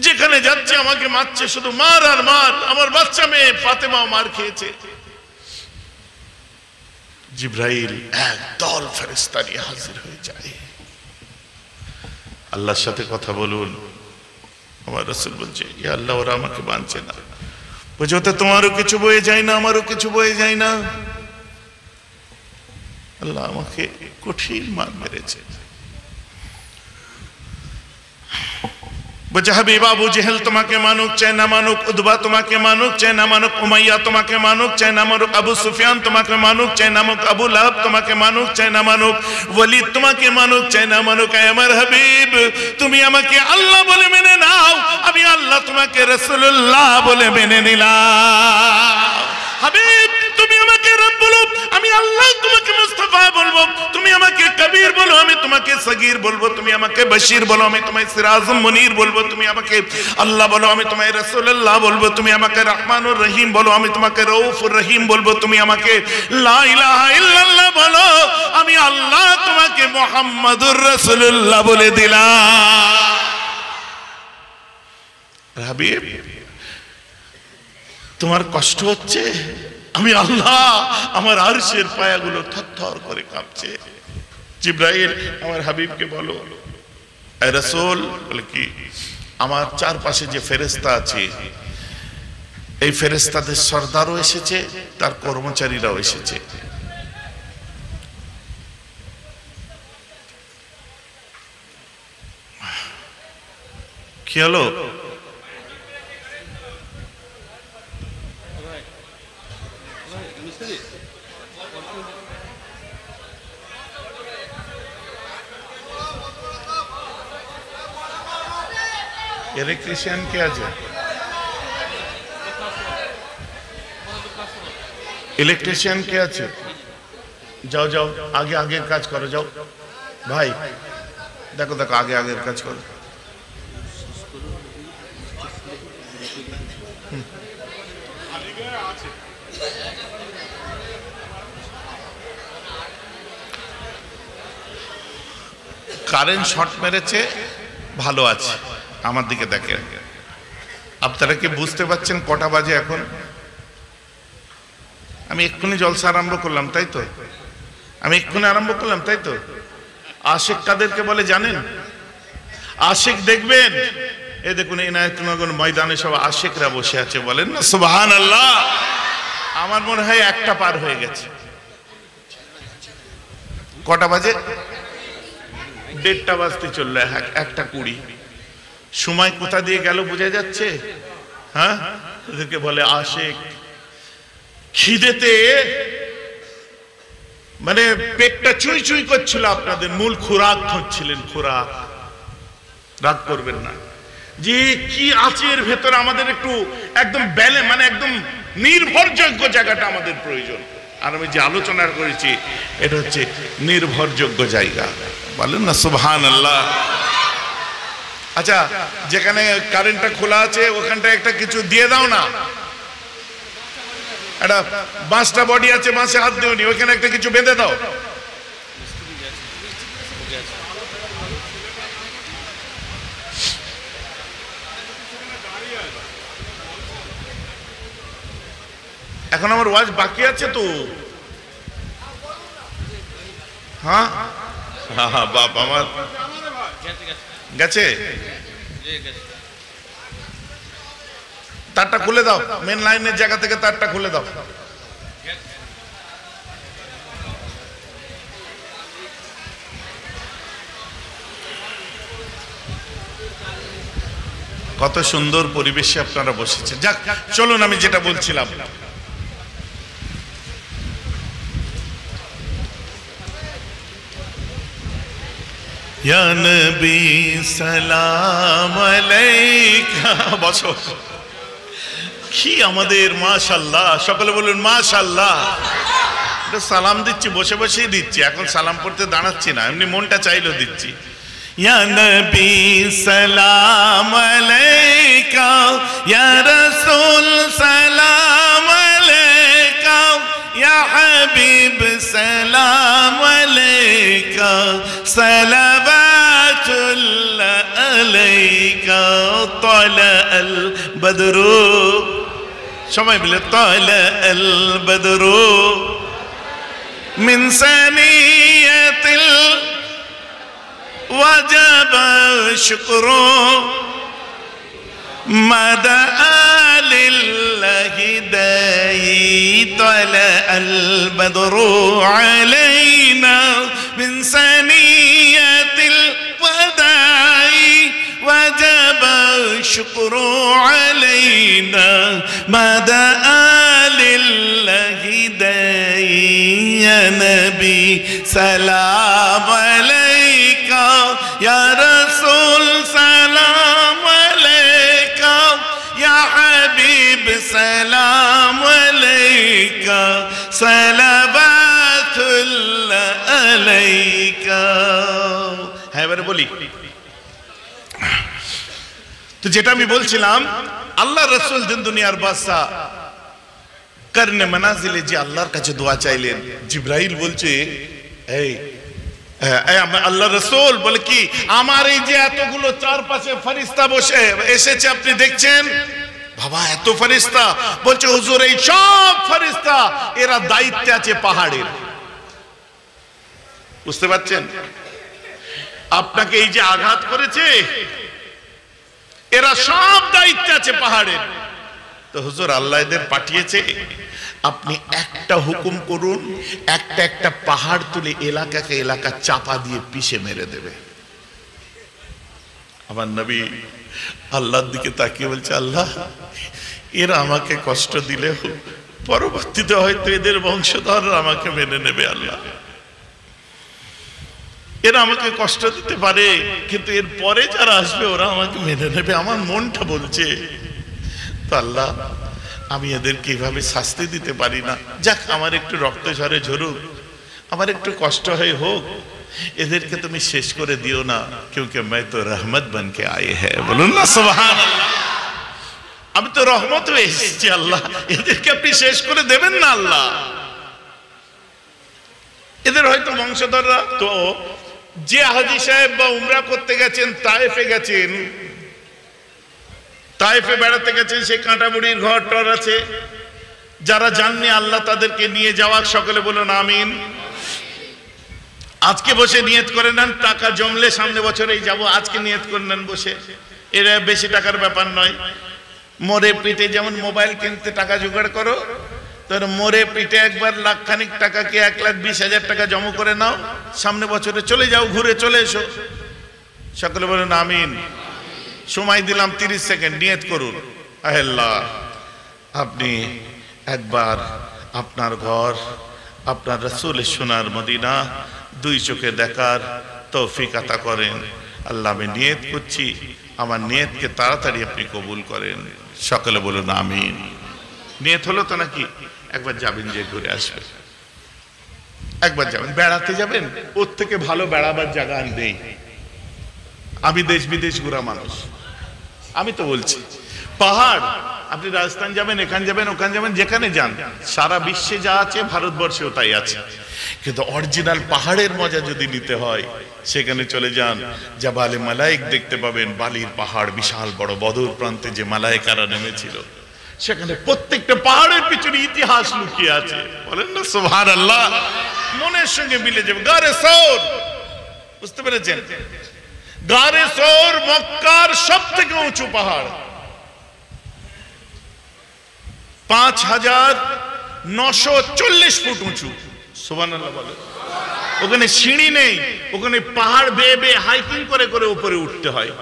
যেখানে যাচ্ছে আমাকে মারছে, শুধু মার আর মার। আমার বাচ্চা মেয়ে ফাতেমাও মার খেয়েছে। জিবরাইল এক দল ফেরেশতা নিয়ে হাজির হয়ে যায়। আল্লাহর সাথে কথা বলুন। আমার রাসূল বলছে, ইয়া আল্লাহ ওরা আমাকে মানছে না। বলছে ওতে তোমারও কিছু বয়ে যায় না, আমারও কিছু বয়ে যায় না। আল্লাহ আমাকে কঠিন মার মেরেছে। বলছে হাবিব আবু জেহেল তোমাকে মানুক চাই না মানুক, উদবা তোমাকে মানুক চাই না মানুক, উমাইয়া তোমাকে মানুক চাই না মানুক, আবু সুফিয়ান তোমাকে মানুক চাই না মানুক, আবু লাহাব তোমাকে মানুক চাই না মানুক, ওয়ালিদ তোমাকে মানুক চাই না মানুক। আমার হাবিব তুমি আমাকে আল্লাহ বলে মেনে নাও, আমি আল্লাহ তোমাকে রাসূলুল্লাহ বলে মেনে নিলাম। হাবিব তুমি আমাকে রব বলো, আমি আল্লাহ তোমাকে মুস্তাফা বলবো। তুমি আমাকে কবির বলো, আমি তোমাকে সগীর বলবো। তুমি আমাকে বশীর বলো, আমি তোমায় সিরাজুম মুনীর বলবো। তুমি আমাকে আল্লাহ বলো, আমি তোমায় রাসূলুল্লাহ বলবো। তুমি আমাকে রহমানুর রহিম বলো, আমি তোমাকে রউফুর রহিম বলবো। তুমি আমাকে লা ইলাহা ইল্লাল্লাহ বলো, আমি আল্লাহ তোমাকে মুহাম্মাদুর রাসূলুল্লাহ বলে দিলাম। হাবিব তোমার কষ্ট হচ্ছে, আমি আল্লাহ আমার আরশের পায়াগুলো থরথর করে কাঁপছে। জিবরাইল আমার হাবিবকে বলো, এ রাসূল, বলে কি আমার চারপাশে যে ফেরেশতা আছে, এই ফেরেশতাদের সরদারও এসেছে, তার কর্মচারীরাও এসেছে। কি হলো? ইলেকট্রিশিয়ান কে আছে? ইলেকট্রিশিয়ান কে আছে? যাও যাও, আগে আগের কাজ করো, যাও ভাই, দেখো দেখো আগে আগের কাজ করো। কারেন্ট শর্ট মেরেছে, ভালো আছে। আমার দিকে দেখেন, আপনারা কি বুঝতে পারছেন কটা বাজে এখন? আমি এক্ষুনি জলসা আরম্ভ করলাম, তাই তো? আমি এক্ষুনি আরম্ভ করলাম, তাই তো? আশিক কাদেরকে বলে জানেন? আশিক দেখবেন, এ দেখুন এনায়েতনগর ময়দানে সব আশিকরা বসে আছে, বলেন না সুবহানাল্লাহ। আমার মনে হয় একটা পার হয়ে গেছে। কটা বাজে? 1:30 বাজতে চললো, 1:20। সময় কোথা দিয়ে গেল বোঝা যাচ্ছে? হ্যাঁ, এদেরকে বলে আশিক। খিদেতে মানে পেটটা চুই চুই করছিল, আপনাদের মূল খোরাক খুঁজছিলেন, খোরাক। রাগ করবেন না, যে কি আছে এর ভেতরে আমাদের একটু একদম মানে একদম নির্ভরযোগ্য জায়গাটা আমাদের প্রয়োজন। আর আমি যে আলোচনা করেছি এটা হচ্ছে নির্ভরযোগ্য জায়গা, বলেন না সুবহানাল্লাহ। আচ্ছা, যেখানে কারেন্টটা খোলা আছে ওখানটা একটা কিছু দিয়ে দাও না, একটা বাঁশটা বডি আছে, বাঁশে হাত দিওনি, ওখানে একটা কিছু বেঁধে দাও। এখন আমার ওয়াজ বাকি আছে তো। হ্যাঁ হ্যাঁ বাপ আমার গেছে, তারটা খুলে দাও, মেন লাইনের জায়গা থেকে তারটা খুলে দাও। কত সুন্দর পরিবেশে আপনারা বসেছেন। যাক চলুন, আমি যেটা বলছিলাম, ইয়া নবী সালাম আলাইকা। বসো। কি আমাদের মাশাআল্লাহ, সকলে বলুন মাশাআল্লাহ। সালাম দিচ্ছি, বসে বসেই দিচ্ছি, এখন সালাম করতে দাঁড়াচ্ছি না, এমনি মনটা চাইলো দিচ্ছি। ইয়া নবী সালাম আলাইকা, ইয়া রাসূল সালাম আলাইকা, ইয়া হাবিব সালাম আলাইকা, সালাওয়াতুল্লাহ আলাইকা। তালা আল বদরু, সবাই মিলে তালা আল বদরু মিন সানিয়াতিল وجب الشكر مدى لله داعي. طلع البدر علينا من ثنية الوداع وجب الشكر علينا مدى لله داعي. يا نبي سلام عليك، يا رسول سلام عليك، يا حبيب سلام عليك، صلوات الله عليك. হ্যাঁ এবারে বলি তো, যেটা আমি বলছিলাম, আল্লাহ রাসূল দিন দুনিয়ার বাদশা করনে মানাজিলে যে আল্লাহর কাছে দোয়া চাইলেন, জিবরাইল বলছে এই আল্লাহ রাসূল বলে কি, আমার এই যে এতগুলো চারপাশে ফেরেশতা বসে এসেছে আপনি দেখছেন বাবা, এত ফেরেশতা। বলছে হুজুর এই সব ফেরেশতা এরা দায়িত্বে আছে পাহাড়ের। বুঝতে পারছেন? আপনাকে এই যে আঘাত করেছে এরা সব দায়িত্বে আছে পাহাড়ের। তো হুজুর আল্লাহ এদের পাঠিয়েছে, আপনি একটা হুকুম করুন, একটা একটা পাহাড় তুলে এলাকাকে এলাকা চাপা দিয়ে পিষে মেরে দেবে। আমার নবী আল্লাহর দিকে তাকিয়ে বলছে, আল্লাহ এরা আমাকে কষ্ট দিলেও পরবর্তীতে হয়তো এদের বংশধররা আমাকে মেনে নেবে। আল্লাহ এরা আমাকে কষ্ট দিতে পারে, কিন্তু এর পরে যারা আসবে ওরা আমাকে মেনে নেবে। আমার মনটা বলছে তো আল্লাহ আমি এদেরকে এইভাবে শাস্তি দিতে পারি না। যাক আমার একটু রক্ত ঝরে ঝরুক, আমার একটু কষ্ট হয়ে হোক, এদেরকে তুমি শেষ করে দিও না, क्योंकि मैं तो रहमत बन के आए हैं। বলুন না সুবহানাল্লাহ। আমি তো রহমত হয়ে এসেছি আল্লাহ, এদেরকে আপনি শেষ করে দেবেন না আল্লাহ। এদের হয়তো বংশধররা তো, যে হাজী সাহেব বা উমরা করতে গেছেন, তায়েফে গেছেন, তায়েফে বেড়াতে গেছেন, সেই কাঁটাবুড়ির ঘর টর আছে, যারা জাননি আল্লাহ তাদেরকে নিয়ে যাওয়া। সকলে বলুন আমিন। আজকে বসে নিয়ত করে নেন, টাকা জমলে সামনে বছরেই যাব, আজকে নিয়ত করে নেন বসে। এরা বেশি টাকার ব্যাপার নয়। মোরে পিঠে যেমন মোবাইল কিনতে টাকা জোগাড় করো, তোর মোরে পিঠে একবার লাখখানিক টাকাকে 1,20,000 টাকা জমা করে নাও, সামনে বছরে চলে যাও, ঘুরে চলে এসো। সকলে বলুন আমিন। সময় দিলাম 30 সেকেন্ড, নিয়ত করুন। আল্লাহ আপনি একবার আপনার ঘর, আপনার রাসূলের সোনার মদিনা দুই চোখে দেখার তৌফিক আতা করেন। আল্লাহ আমি নিয়ত করছি, আমার নিয়তকে তাড়াতাড়ি আপনি কবুল করেন। সকলে বলুন আমিন। নিয়ত হলো তো নাকি? একবার যাবেন, যে ঘুরে আসবেন, একবার যাবেন, বেড়াতে যাবেন, ওর থেকে ভালো বেড়াবার জায়গা আর নেই। আমি দেশ বিদেশ ঘোরা মানুষ, আমি তো বলছি পাহাড়, আপনি রাজস্থান যাবেন, এখানে যাবেন, ওখানে যাবেন, যেখানে যান, সারা বিশ্বে যা আছে ভারতবর্ষেও তাই আছে। কিন্তু অরিজিনাল পাহাড়ের মজা যদি নিতে হয়, সেখানে চলে যান, জাবালে মালায়েক দেখতে পাবেন। বালির পাহাড়, বিশাল বড় বদর প্রান্তে যে মালায়েকারা নেমেছিল, সেখানে প্রত্যেকটা পাহাড়ের পিছনে ইতিহাস লুকিয়ে আছে। বলেন না সুবহানাল্লাহ, মনের সঙ্গে মিলে যাবে। গারে সৌর, বুঝতে পেরেছেন? গারে সৌর মক্কার সবথেকে উঁচু পাহাড়, 5940 ফুট উঁচু। সুবহানাল্লাহ বলে। ওখানে সিঁড়ি নেই, ওখানে পাহাড় বেয়ে বেয়ে হাইকিং করে করে উপরে উঠতে হয়।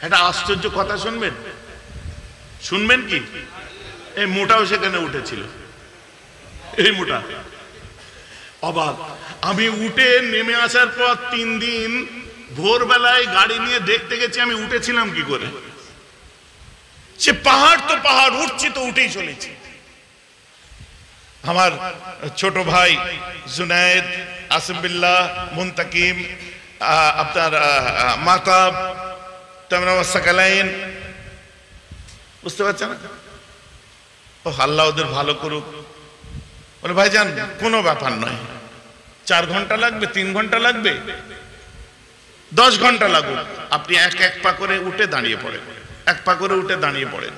একটা আশ্চর্য কথা শুনবেন, শুনবেন কি? এই মোটাও সেখানে উঠেছিল, এই মোটা অবাক। আমি উঠে নেমে আসার পর 3 দিন ভোরবেলায় গাড়ি নিয়ে দেখতে গেছি আমি উঠেছিলাম কি করে। সে পাহাড় তো পাহাড়, উঠছি তো উঠেই চলেছি। আমার ছোট ভাই জুনায়েদ, আসিম বিল্লাহ, মুনতাকিম, আপনার মাতাব, সাকালাইন, বুঝতে পারছেন? ও আল্লাহ ওদের ভালো করুক। বলে ভাইজান কোনো ব্যাপার নয়, 4 ঘন্টা লাগবে, 3 ঘন্টা লাগবে, 10 ঘন্টা লাগুক, আপনি এক এক পা করে উঠে দাঁড়িয়ে পড়েন, এক পা করে উঠে দাঁড়িয়ে পড়েন।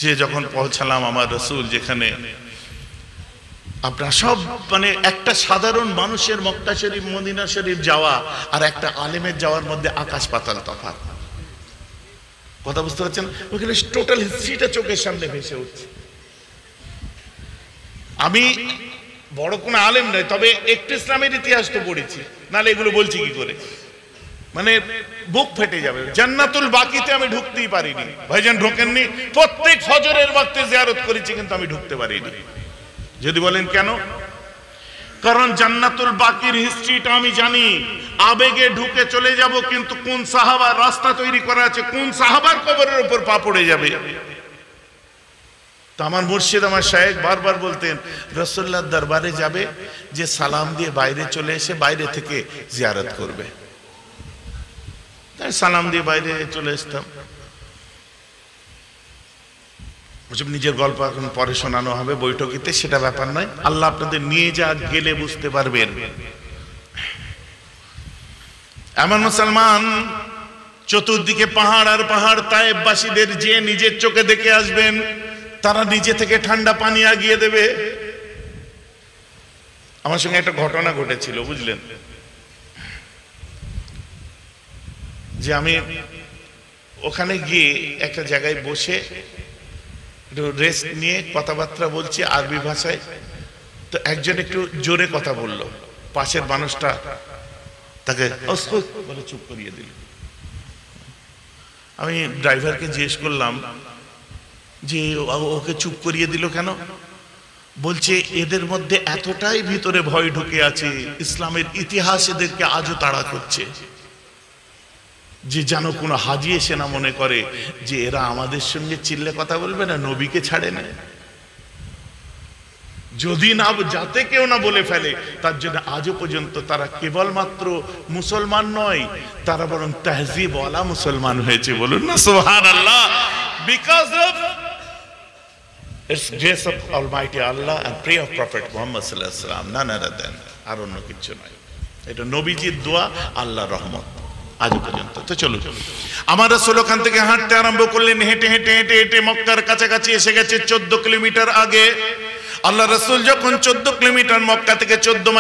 যে যখন পৌঁছালাম আমার রাসূল যেখানে, আপনার সব মানে একটা সাধারণ মানুষের মক্কা শরীফ মদিনা শরীফ যাওয়া আর একটা আলেমের যাওয়ার মধ্যে আকাশ পাতাল তফাৎ। কথা বুঝতে পারছেন? ওখানে টোটাল হিস্ট্রিটা চোখের সামনে ভেসে উঠছে। আমি বড় কোনো আলেম নয়, তবে একটু ইসলামের ইতিহাস তো পড়েছি, নাহলে এগুলো বলছি কি করে, মানে বুক ফেটে যাবে। জান্নাতুল বাকিতে আমি ঢুকতেই পারিনি, ভাইজান ঢোকেননি। প্রত্যেক ফজরের ওয়াক্তে জিয়ারত করেছি, কিন্তু আমি ঢুকতে পারিনি। যদি বলেন কেন? কারণ জান্নাতুল বাকির হিস্ট্রিটা আমি জানি। আবেগে ঢুকে চলে যাব, কিন্তু কোন সাহাবার রাস্তা তৈরি করা আছে, কোন সাহাবার কবরের উপর পা পড়ে যাবে। তো আমার মুর্শিদ, আমার শায়েখ বারবার বলতেন, রাসূলুল্লাহর দরবারে যাবে যে সালাম দিয়ে বাইরে চলে এসে বাইরে থেকে জিয়ারত করবে। তাই সালাম দিয়ে বাইরে চলে আসতাম। নিজের গল্প এখন পরে শোনানো হবে বৈঠকিতে, সেটা ব্যাপার নয়। আল্লাহ আপনাদের নিয়ে যা গেলে বুঝতে পারবেন। এমন মুসলমান চতুর্দিকে পাহাড় আর পাহাড়, তায়েফবাসীদের যে নিজের চোখে দেখে আসবেন, তারা নিজে থেকে ঠান্ডা পানি আগিয়ে দেবে। আমার সঙ্গে একটা ঘটনা ঘটেছিল, বুঝলেন, যে আমি ওখানে গিয়ে একটা জায়গায় বসে রেস্ট নিয়ে কথাবার্তা বলছি আরবি ভাষায়। তো একজন একটু জোরে কথা বলল, পাশের মানুষটা তাকে বলে চুপ করিয়ে দিল। আমি ড্রাইভারকে জিজ্ঞেস করলাম যে ওকে চুপ করিয়ে দিল কেন? বলছে এদের মধ্যে এতটাই ভিতরে ভয় ঢুকে আছে, ইসলামের ইতিহাস এদেরকে আজও তাড়া করছে, যে যেন কোনো হাজি এসে না মনে করে যে এরা আমাদের সঙ্গে চিল্লে কথা বলবে না, নবীকে ছাড়ে না। যদি না, যাতে কেউ না বলে ফেলে, তার জন্য আজও পর্যন্ত তারা কেবলমাত্র মুসলমান নয়, তারা বরং তাহজিবওয়ালা মুসলমান হয়েছে। বলুন না সুবহানাল্লাহ। Because of its grace of almighty Allah and pray of prophet Muhammad সাল্লাল্লাহু আলাইহি ওয়াসাল্লাম, নান আদার দেন, আর অন্য কিছু নয়। এটা নবীজির দোয়া, আল্লাহর রহমত আজও পর্যন্ত। তো চলুন, আমার রাসূল ওখান থেকে হাঁটতে আরম্ভ করলেন। হেঁটে হেঁটে হেঁটে হেঁটে মক্কার কাছাকাছি এসে গেছে 14 কিলোমিটার আগে। আল্লাহ রাসূল যখন 14 কিলোমিটার, মক্কা থেকে 14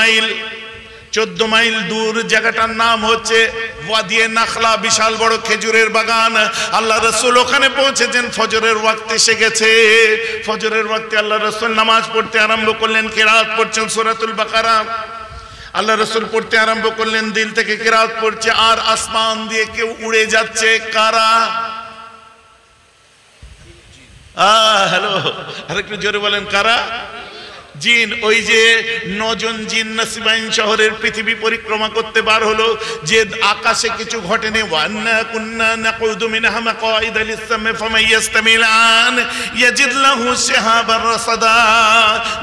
মাইল দূর, জায়গাটার নাম হচ্ছে ওয়াদিয়ে নাখলা, বিশাল বড় খেজুরের বাগান। আল্লাহ রাসূল ওখানে পৌঁছেছেন, ফজরের ওয়াক্ত এসে গেছে। ফজরের ওয়াক্তে আল্লাহ রাসূল নামাজ পড়তে আরম্ভ করলেন, কিরাত পড়ছেন সূরাতুল বাকারা। আল্লাহ রাসূল পড়তে আরম্ভ করলেন, দিল থেকে কিরাত পড়ছে, আর আসমান দিয়ে কেউ উড়ে যাচ্ছে। কারা? হ্যালো, আরেকটু জোরে বলেন, কারা? জিন। ওই যে 9 জন জিন নাসিবাইন শহরের পৃথিবী পরিক্রমা করতে বার হলো, যে আকাশে কিছু ঘটেনি। ওয়ান্না কুন্না নাকুদু মিনহা মাকআইদা লিস-সামঈ ফামান ইয়াস্তামিল আন ইয়াজিদ লাহু শিহাবার রাসাদা।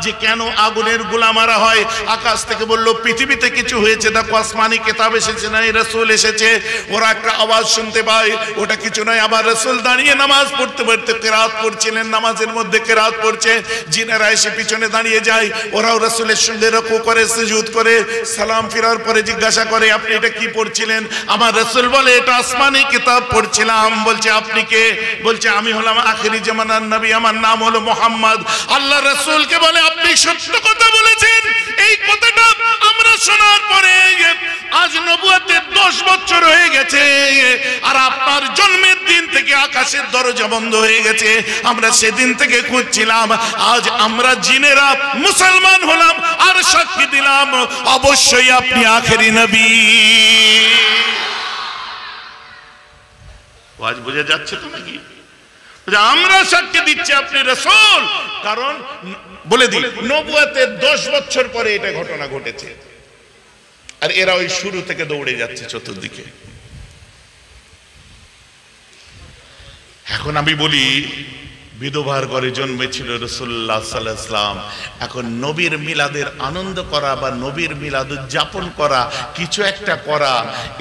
যে কেন আগুনের গোলা মারা হয়? আকাশ থেকে বলল পৃথিবীতে কিছু হয়েছে, দেখো আসমানি কিতাব এসেছে, না রাসূল এসেছে। ওরা একটা আওয়াজ শুনতে পায়, ওটা কিছু নয়। আবার রাসূল দাঁড়িয়ে নামাজ পড়তে পড়তে কিরাত পড়ছিলেন, নামাজের মধ্যে কিরাত পড়ছে। জিনেরা এসে পিছনে দাঁড়িয়ে যায়, ওরাও রাসূলের সঙ্গে রুকু করে সুজুদ করে সালাম ফিরার পরে জিজ্ঞাসা করে আপনি এটা কি পড়ছিলেন? আমার রাসূল বলে এটা আসমানি কিতাব পড়ছিলাম। বলছে আপনি কে? বলছে আমি হলাম আখিরি জামানার নবী, আমার নাম হলো মুহাম্মদ। আল্লাহ রাসূলকে বলে আপনি সত্য কথা বলেছেন। এই কথাটা আমরা শোনার পরে আজ নবুয়তের 10 বছর হয়ে গেছে, আর আপনার জন্মের দিন থেকে আকাশের দরজা বন্ধ হয়ে গেছে। আমরা সেদিন থেকে খুঁজছিলাম, আজ আমরা জিনেরা মুসলমান হলাম আর সাক্ষী দিলাম অবশ্যই আপনি আখেরি নবী। আজ বোঝা যাচ্ছে তো নাকি? আমরা সাক্ষী দিচ্ছি আপনি রাসূল। কারণ বলে দিই নবুয়তের 10 বছর পরে এটা ঘটনা ঘটেছে, আর এরা ওই শুরু থেকে দৌড়ে যাচ্ছে চতুর্দিকে। এখন আমি বলি বিধবার ঘরে জন্মেছিল রাসূলুল্লাহ সাল্লাল্লাহু আলাইহি ওয়াসাল্লাম। এখন নবীর মিলাদের আনন্দ করা বা নবীর মিলাদ উদযাপন করা, কিছু একটা করা,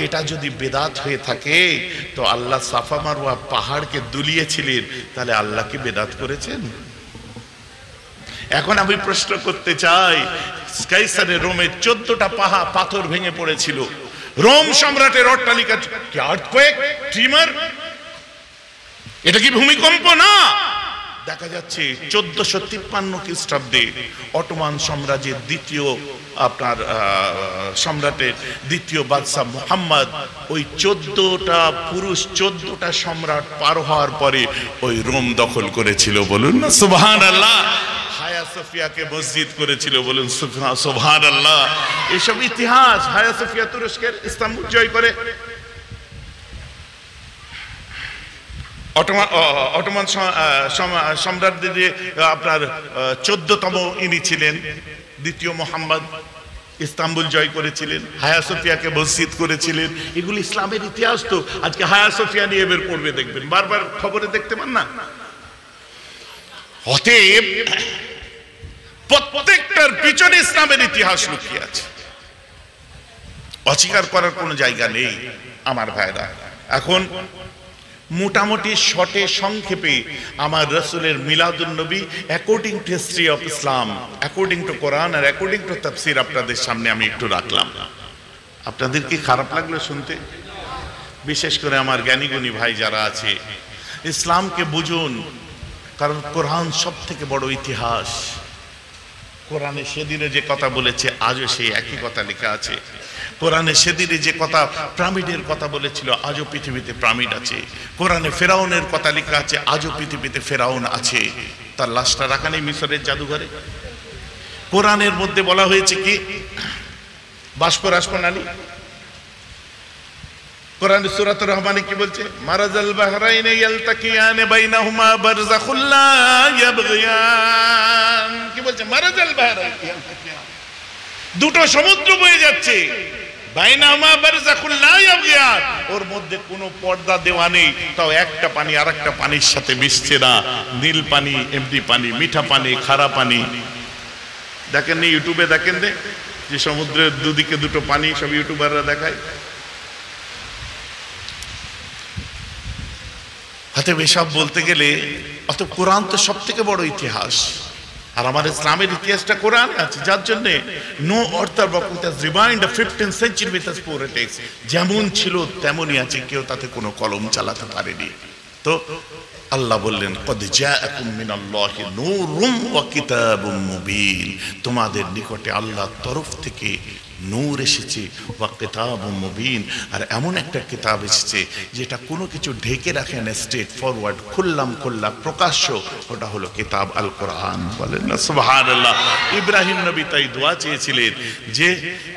এটা যদি বেদাত হয়ে থাকে তো আল্লাহ সাফা মারওয়া পাহাড়কে দুলিয়েছিলেন, তাহলে আল্লাহ কি বেদাত করেছেন? এখন আমি প্রশ্ন করতে চাই, কাইসারের রোমে 14টা পাথর ভেঙে পড়েছিল। রোম সম্রাটের অট্টালিকা কি আর্থকোয়েক, ট্রিমার? এটা কি ভূমিকম্প? না, দেখা যাচ্ছে 1453 খ্রিস্টাব্দে অটোমান সাম্রাজ্যের দ্বিতীয় আপনার সম্রাটের দ্বিতীয় বাদশাহ মুহাম্মদ ওই 14টা পুরুষ 14টা সম্রাট পার হওয়ার পরে ওই রোম দখল করেছিল। বলুন না সুবহানাল্লাহ। হায়া সোফিয়াকে মসজিদ করেছিল, বলুন সুবহানাল্লাহ। এসব ইতিহাস। হায়া সোফিয়া তুরস্কের ইস্তাম্বুল জয় করে অটোমান সম্রাটদের যে আপনার 14তম ইনি ছিলেন দ্বিতীয় মুহাম্মদ, ইস্তাম্বুল জয় করেছিলেন, হায়া সোফিয়াকে মসজিদ করেছিলেন। এগুলি ইসলামের ইতিহাস। তো আজকে হায়া সোফিয়া নিয়ে বের পড়বে, দেখবেন বারবার খবরে দেখতে পান না। অতএব প্রত্যেকটার পিছনে ইসলামের ইতিহাস লুকিয়ে আছে, অস্বীকার করার কোনো জায়গা নেই আমার ভাইরা। এখন মোটামুটি শর্টে সংক্ষেপে আমার রাসূলের Miladun Nabi according to history of Islam, according to Quran আর অ্যাকর্ডিং টু তাফসীর আপনাদের সামনে আমি একটু রাখলাম। আপনাদের কি খারাপ লাগলো শুনতে? বিশেষ করে আমার জ্ঞানীগুণী ভাই যারা আছে, ইসলামকে বুঝুন, কারণ কোরআন সব থেকে বড় ইতিহাস। কোরআনে সেদিনে যে কথা বলেছে আজও সেই একই কথা লেখা আছে। কোরআনে সেদিনে যে কথা পিরামিডের কথা বলেছিল আজও পৃথিবীতে পিরামিড আছে। কোরআনে ফেরাউনের কথা লেখা আছে, আজও পৃথিবীতে ফেরাউন আছে। তার লাশটা রাখা নেই মিশরের জাদুঘরে। কোরআনের মধ্যে বলা হয়েছে কি বাষ্প রাসপনালী। কোরআন সূরাতুর রহমানে কি বলছে? মারাজাল বাহরাইনে ইয়ালতাকিয়ানে বাইনাহুমা বারযাখুল লা ইয়াবগিয়ান। কি বলছে? মারাজাল বাহরাইনে ইয়ালতাকিয়ান, দুটো সমুদ্র বয়ে যাচ্ছে, বাইনাহুমা বারযাখুল লা ইয়াবগিয়ান, ওর মধ্যে কোনো পর্দা দেওয়া নেই, তাও একটা পানি আরেকটা পানির সাথে মিশছে না। নীল পানি, এমনি পানি, মিঠা পানি, খারা পানি। দেখেন নি ইউটিউবে, দেখেন দে যে সমুদ্রের দুদিকে দুটো পানি, সব ইউটিউবাররা দেখায়। হাতে বেশাব বলতে গেলে অত কোরআন তো সব থেকে বড় ইতিহাস, আর আমার ইসলামের ইতিহাসটা কোরআন আছে, যার জন্য নো অর্থাৎ remind 15th century with us poetics, যেমন ছিল তেমনই আছে, কেউ তাতে কোনো কলম চালাতে পারেনি। তো আল্লাহ বললেন কদ জাআকুম মিনাল্লাহি নূরুম ওয়া কিতাবুম মুবিন, তোমাদের নিকটে আল্লাহর তরফ থেকে নূর এসেছে, ওয়া কিতাবুম মুবিন, আর এমন একটা কিতাব এসেছে যেটা কোনো কিছু ঢেকে রাখে না, স্ট্রেট ফরওয়ার্ড, খুল্লাম খুল্লা প্রকাশ্য, ওটা হলো কিতাব আল কোরআন। বলেন না সুবহানাল্লাহ। ইব্রাহিম নবী তাই দোয়া চেয়েছিলেন যে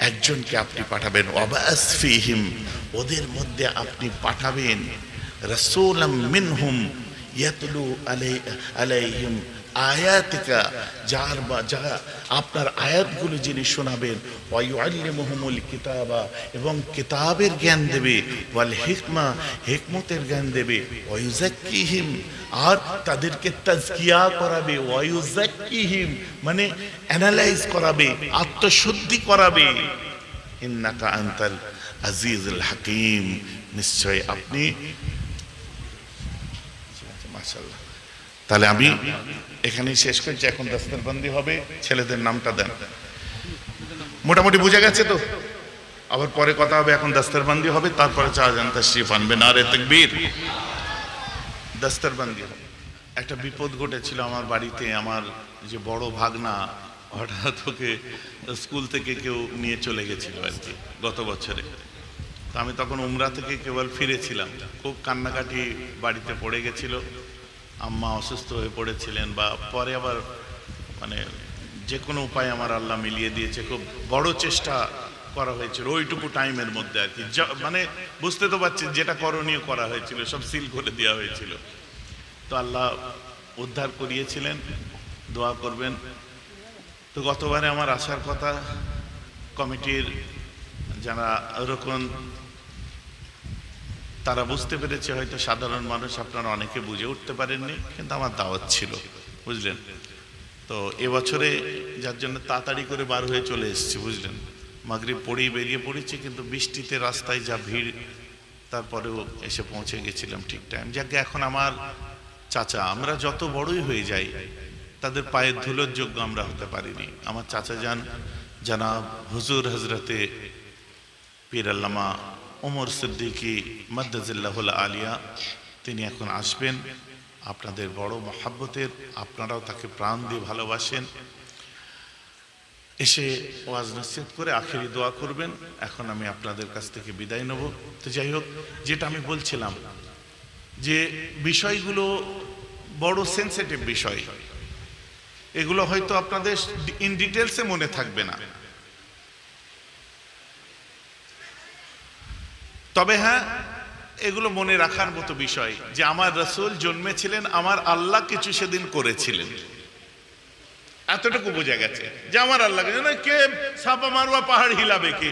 একজনকে আপনি পাঠাবেন, ওয়াবাস ফীহিম, ওদের মধ্যে আপনি পাঠাবেন রাসূলাম মিনহুম ইয়াতলু আলাইহিম আয়াতিকা, যার আপনার আয়াতগুলো যিনি শোনাবেন, ওয়া ইউআল্লিমুহুমুল কিতাবা, এবং কিতাবের জ্ঞান দেবে, ওয়াল হিকমা, হিকমতের জ্ঞান দেবে, ওয়া ইউযাক্কিহিম, আর তাদেরকে তাজকিয়া করাবে, ওয়া ইউযাক্কিহিম মানে অ্যানালাইজ করাবে, আত্মশুদ্ধি করাবে। ইন্নাকা আনতাল আজিজুল হাকিম, নিশ্চয় আপনি, মাশাআল্লাহ, তাহলে আমি এখানেই শেষ করছি। এখন দস্তরবন্দি হবে, ছেলেদের নামটা দেন। মোটামুটি বুঝে গেছে তো? আবার পরে কথা হবে। এখন দস্তরবন্দি হবে, তারপরে শাহজাহান তশরিফ আনবে। নারে তাকবীর। দস্তরবন্দি হবে। একটা বিপদ ঘটেছিল আমার বাড়িতে। আমার যে বড় ভাগনা, হঠাৎ ওকে স্কুল থেকে কেউ নিয়ে চলে গেছিল আর কি, গত বছরে। তো আমি তখন উমরা থেকে কেবল ফিরেছিলাম। খুব কান্নাকাটি বাড়িতে পড়ে গেছিল। আম্মা অসুস্থ হয়ে পড়েছিলেন, বা পরে আবার মানে যে কোনো উপায় আমার আল্লাহ মিলিয়ে দিয়েছে। খুব বড় চেষ্টা করা হয়েছিল ওইটুকু টাইমের মধ্যে আর কি। মানে বুঝতে তো পারছি, যেটা করণীয় করা হয়েছিল সব সিল করে দেওয়া হয়েছিল। তো আল্লাহ উদ্ধার করিয়েছিলেন, দোয়া করবেন। তো গতবারে আমার আসার কথা, কমিটির যারা ওরকম তারা বুঝতে পেরেছে, হয়তো সাধারণ মানুষ আপনারা অনেকে বুঝে উঠতে পারেননি, কিন্তু আমার দাওয়াত ছিল, বুঝলেন। তো এবছরে যার জন্য তাড়াতাড়ি করে বার হয়ে চলে এসেছি, বুঝলেন। মাগরিব পড়েই বেরিয়ে পড়েছি, কিন্তু বৃষ্টিতে রাস্তায় যা ভিড়, তারপরেও এসে পৌঁছে গেছিলাম ঠিক টাইম। যাকে এখন আমার চাচা, আমরা যত বড়ই হয়ে যাই তাদের পায়ের ধুলোর যোগ্য আমরা হতে পারিনি। আমার চাচা যান জনাব হুজুর হজরতে পীর আল্লামা ওমর সিদ্দিকী মাদ্দাজিল্লাহুল আলিয়া, তিনি এখন আসবেন। আপনাদের বড় মহাব্বতের, আপনারাও তাকে প্রাণ দিয়ে ভালোবাসেন। এসে ওয়াজ নসিহত করে আখেরি দোয়া করবেন। এখন আমি আপনাদের কাছ থেকে বিদায় নেব। তো যাই হোক, যেটা আমি বলছিলাম যে বিষয়গুলো বড় সেন্সিটিভ বিষয়, এগুলো হয়তো আপনাদের ইন ডিটেলসে মনে থাকবে না, তবে হ্যাঁ এগুলো মনে রাখার মতো বিষয় যে আমার রাসূল জন্মেছিলেন, আমার আল্লাহ কিছু সেদিন করেছিলেন, এতটুকু বোঝা গেছে যে আমার আল্লাহ কে ছাপা মারুয়া পাহাড় হিলাবে কে।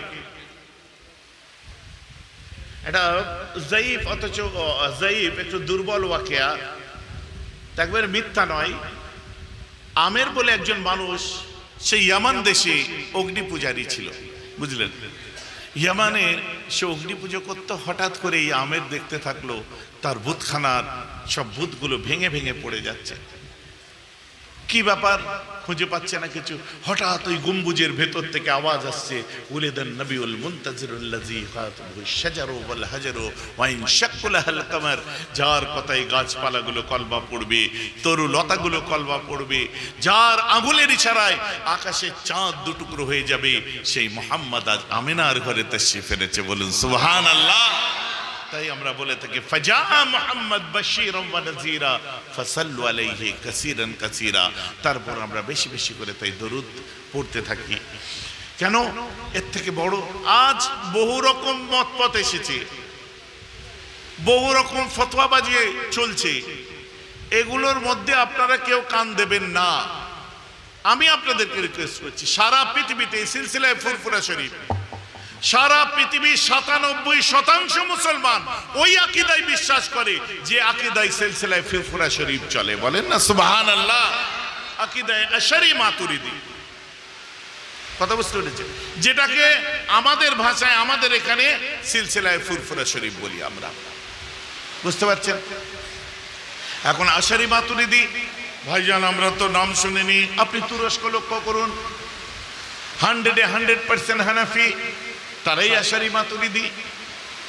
এটা জাইফ, অথচ জাইফ একটু দুর্বল ওয়াকিয়া, একবারে মিথ্যা নয়। আমের বলে একজন মানুষ, সেই ইয়ামান দেশে অগ্নি পূজারী ছিল, বুঝলেন। ইয়ামানে সে অগ্নি পুজো করতে, হঠাৎ করে এই আমের দেখতে থাকলো তার বুতখানার সব বুতগুলো ভেঙে ভেঙে পড়ে যাচ্ছে। কি ব্যাপার খুঁজে পাচ্ছে না কিছু। হঠাৎ ওই গম্বুজের ভেতর থেকে আওয়াজ আসছে, উলিদান নবিউল মুনতাজিরুল্লাযী খাতাবহু শাজারু ওয়াল হাজারু ওয়া ইন শাক্কালাল কামার। যার কথায় গাছপালাগুলো কলবা পড়বে, তরু লতাগুলো কলবা পড়বে, যার আঙুলের ইশারায় আকাশের চাঁদ দুটুকরো হয়ে যাবে, সেই মুহাম্মদ আজ আমিনার ঘরে তাশরীফ এনেছে। বলুন সুবহানাল্লাহ। তাই আমরা বলে থাকি ফাজা মুহাম্মদ বাশীরান ওয়া নাযীরা ফাসাল্লু আলাইহি কাসীরান কাসীরা। তারপর আমরা বেশি বেশি করে তাই দরুদ পড়তে থাকি। কেন? এর থেকে বড় আজ বহু রকম মতপথ এসেছে, বহু রকম ফতোয়াবাজি চলছে, এগুলোর মধ্যে আপনারা কেউ কান দেবেন না। আমি আপনাদেরকে রিকোয়েস্ট করছি, সারা পৃথিবীতে এই সিলসিলায় ফুরফুরা শরীফ, সারা পৃথিবীর ৯৭% মুসলমান ওই আকীদায় বিশ্বাস করে যে আকীদায় সিলসিলায় ফুরফুরা শরীফ চলে। বলেন না সুবহানাল্লাহ। আকীদায় আশারী মাতুরিদি, কথা বুঝতে পেরেছেন, যেটাকে আমাদের ভাষায় আমাদের এখানে সিলসিলায় ফুরফুরা শরীফ বলি আমরা, বুঝতে পারছেন। এখন আশারী মাতুরিদি ভাইজান আমরা তো নাম শুনিনি। আপনি তুরস্ক লক্ষ্য করুন, 100% হানাফি, তারাই আশারী মাতুরিদি।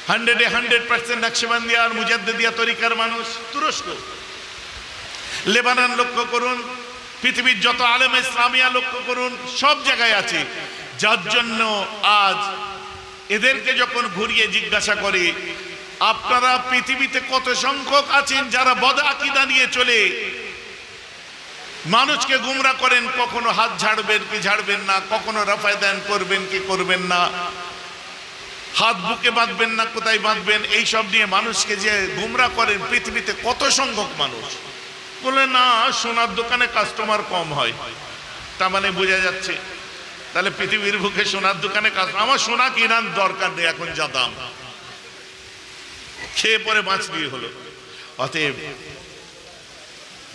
100% নকশবন্দিয়া আর মুজাদ্দিদিয়া তরিকার মানুষ তুরস্ক। লেবানন লক্ষ্য করুন, পৃথিবীর যত আলেম ইসলামিয়া লক্ষ্য করুন, সব জায়গায় আছে। যার জন্য আজ এদেরকে যখন ঘুরিয়ে জিজ্ঞাসা করে আপনারা পৃথিবীতে কত সংখ্যক আছেন যারা বদ আকীদা নিয়ে চলে মানুষকে গুমরা করেন, কখনো হাত ঝাড়বেন কি ঝাড়বেন না, কখনো রাফায় দান করবেন কি করবেন না, হাত বুকে বাঁধবেন না কোথায় বাঁধবেন, এইসব নিয়ে মানুষকে যে গুমরা করেন, পৃথিবীতে কত সংখ্যক মানুষ। বলে না সোনার দোকানে কাস্টমার কম হয়, তার মানে বোঝা যাচ্ছে তাহলে পৃথিবীর বুকে সোনার দোকানে আমার সোনা কেনার দরকার নেই, এখন যা দাম, খেয়ে পরে বাঁচলিয়ে হলো। অতএব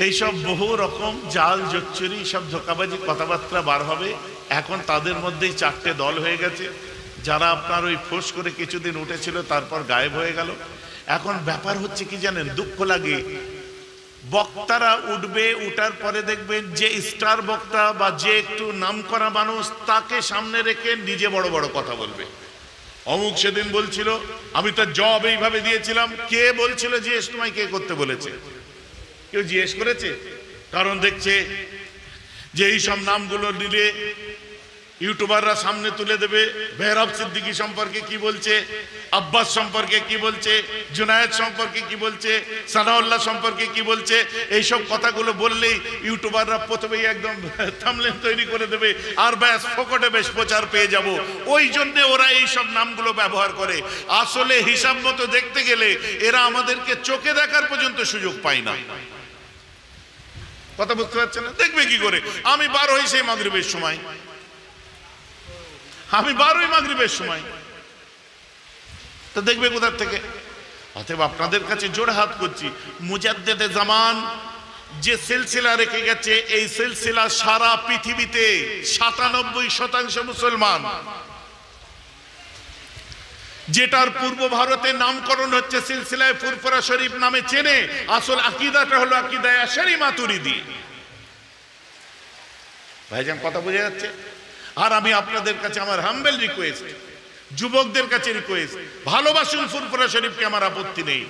এইসব বহু রকম জাল জচ্চুরি সব ধোকাবাজি কথাবার্তা বার হবে। এখন তাদের মধ্যেই 4টে দল হয়ে গেছে, যারা আপনার ওই ফোর্স করে কিছুদিন উঠেছিল তারপর গায়েব হয়ে গেল। এখন ব্যাপার হচ্ছে কি জানেন, দুঃখ লাগে, বক্তারা উঠবে, উঠার পরে দেখবেন যে স্টার বক্তা বা যে একটু নামকরা মানুষ তাকে সামনে রেখে নিজে বড় বড় কথা বলবে। অমুক সেদিন বলছিল, আমি তার জবাব এইভাবে দিয়েছিলাম। কে বলছিল জিজ্ঞেস? তোমায় কে করতে বলেছে? কেউ জিজ্ঞেস করেছে? কারণ দেখছে যে এই সব নামগুলো নিলে ইউটিউবাররা সামনে তুলে দেবে। মেহরাব সিদ্দিকী সম্পর্কে কি বলছে, আব্বাস সম্পর্কে কি বলছে, জুনায়েদ সম্পর্কে কি বলছে, সানাউল্লাহ সম্পর্কে কি বলছে, এইসব কথাগুলো বললেই ইউটিউবাররা প্রথমেই একদম থাম্বনেল তৈরি করে দেবে, আর ব্যাস ফোকটে বেশ প্রচার পেয়ে যাব। ওই জন্য ওরা এই সব নামগুলো ব্যবহার করে। আসলে হিসাব মতো দেখতে গেলে এরা আমাদেরকে চোখে দেখার পর্যন্ত সুযোগ পায় না। কথা বুঝতে পারছেন না? দেখবে কি করে? আমি বার হই সেই মাগরিবের সময়, আমি বারোই মাগরিবের সময়, তো দেখবে কোথার থেকে? অতএব আপনাদের কাছে জোড় হাত করছি, মুজাদ্দেদে জামান যে সিলসিলা রেখে গেছে, এই সিলসিলা সারা পৃথিবীতে ৯৭% মুসলমান, যেটার পূর্ব ভারতে নামকরণ হচ্ছে সিলসিলায়ে ফুরফুরা শরীফ নামে চেনে। আসল আকীদাটা হলো আকীদায়ে আশআরী মাতুরিদি। ভাইজান কথা বোঝা যাচ্ছে? আর আমি আপনাদের কাছে আমার হাম্বেল রিকোয়েস্ট, যুবকদের কাছে রিকোয়েস্ট, ভালোবাসুন ফুরফুরা শরীফকে, আমার আপত্তি নেই।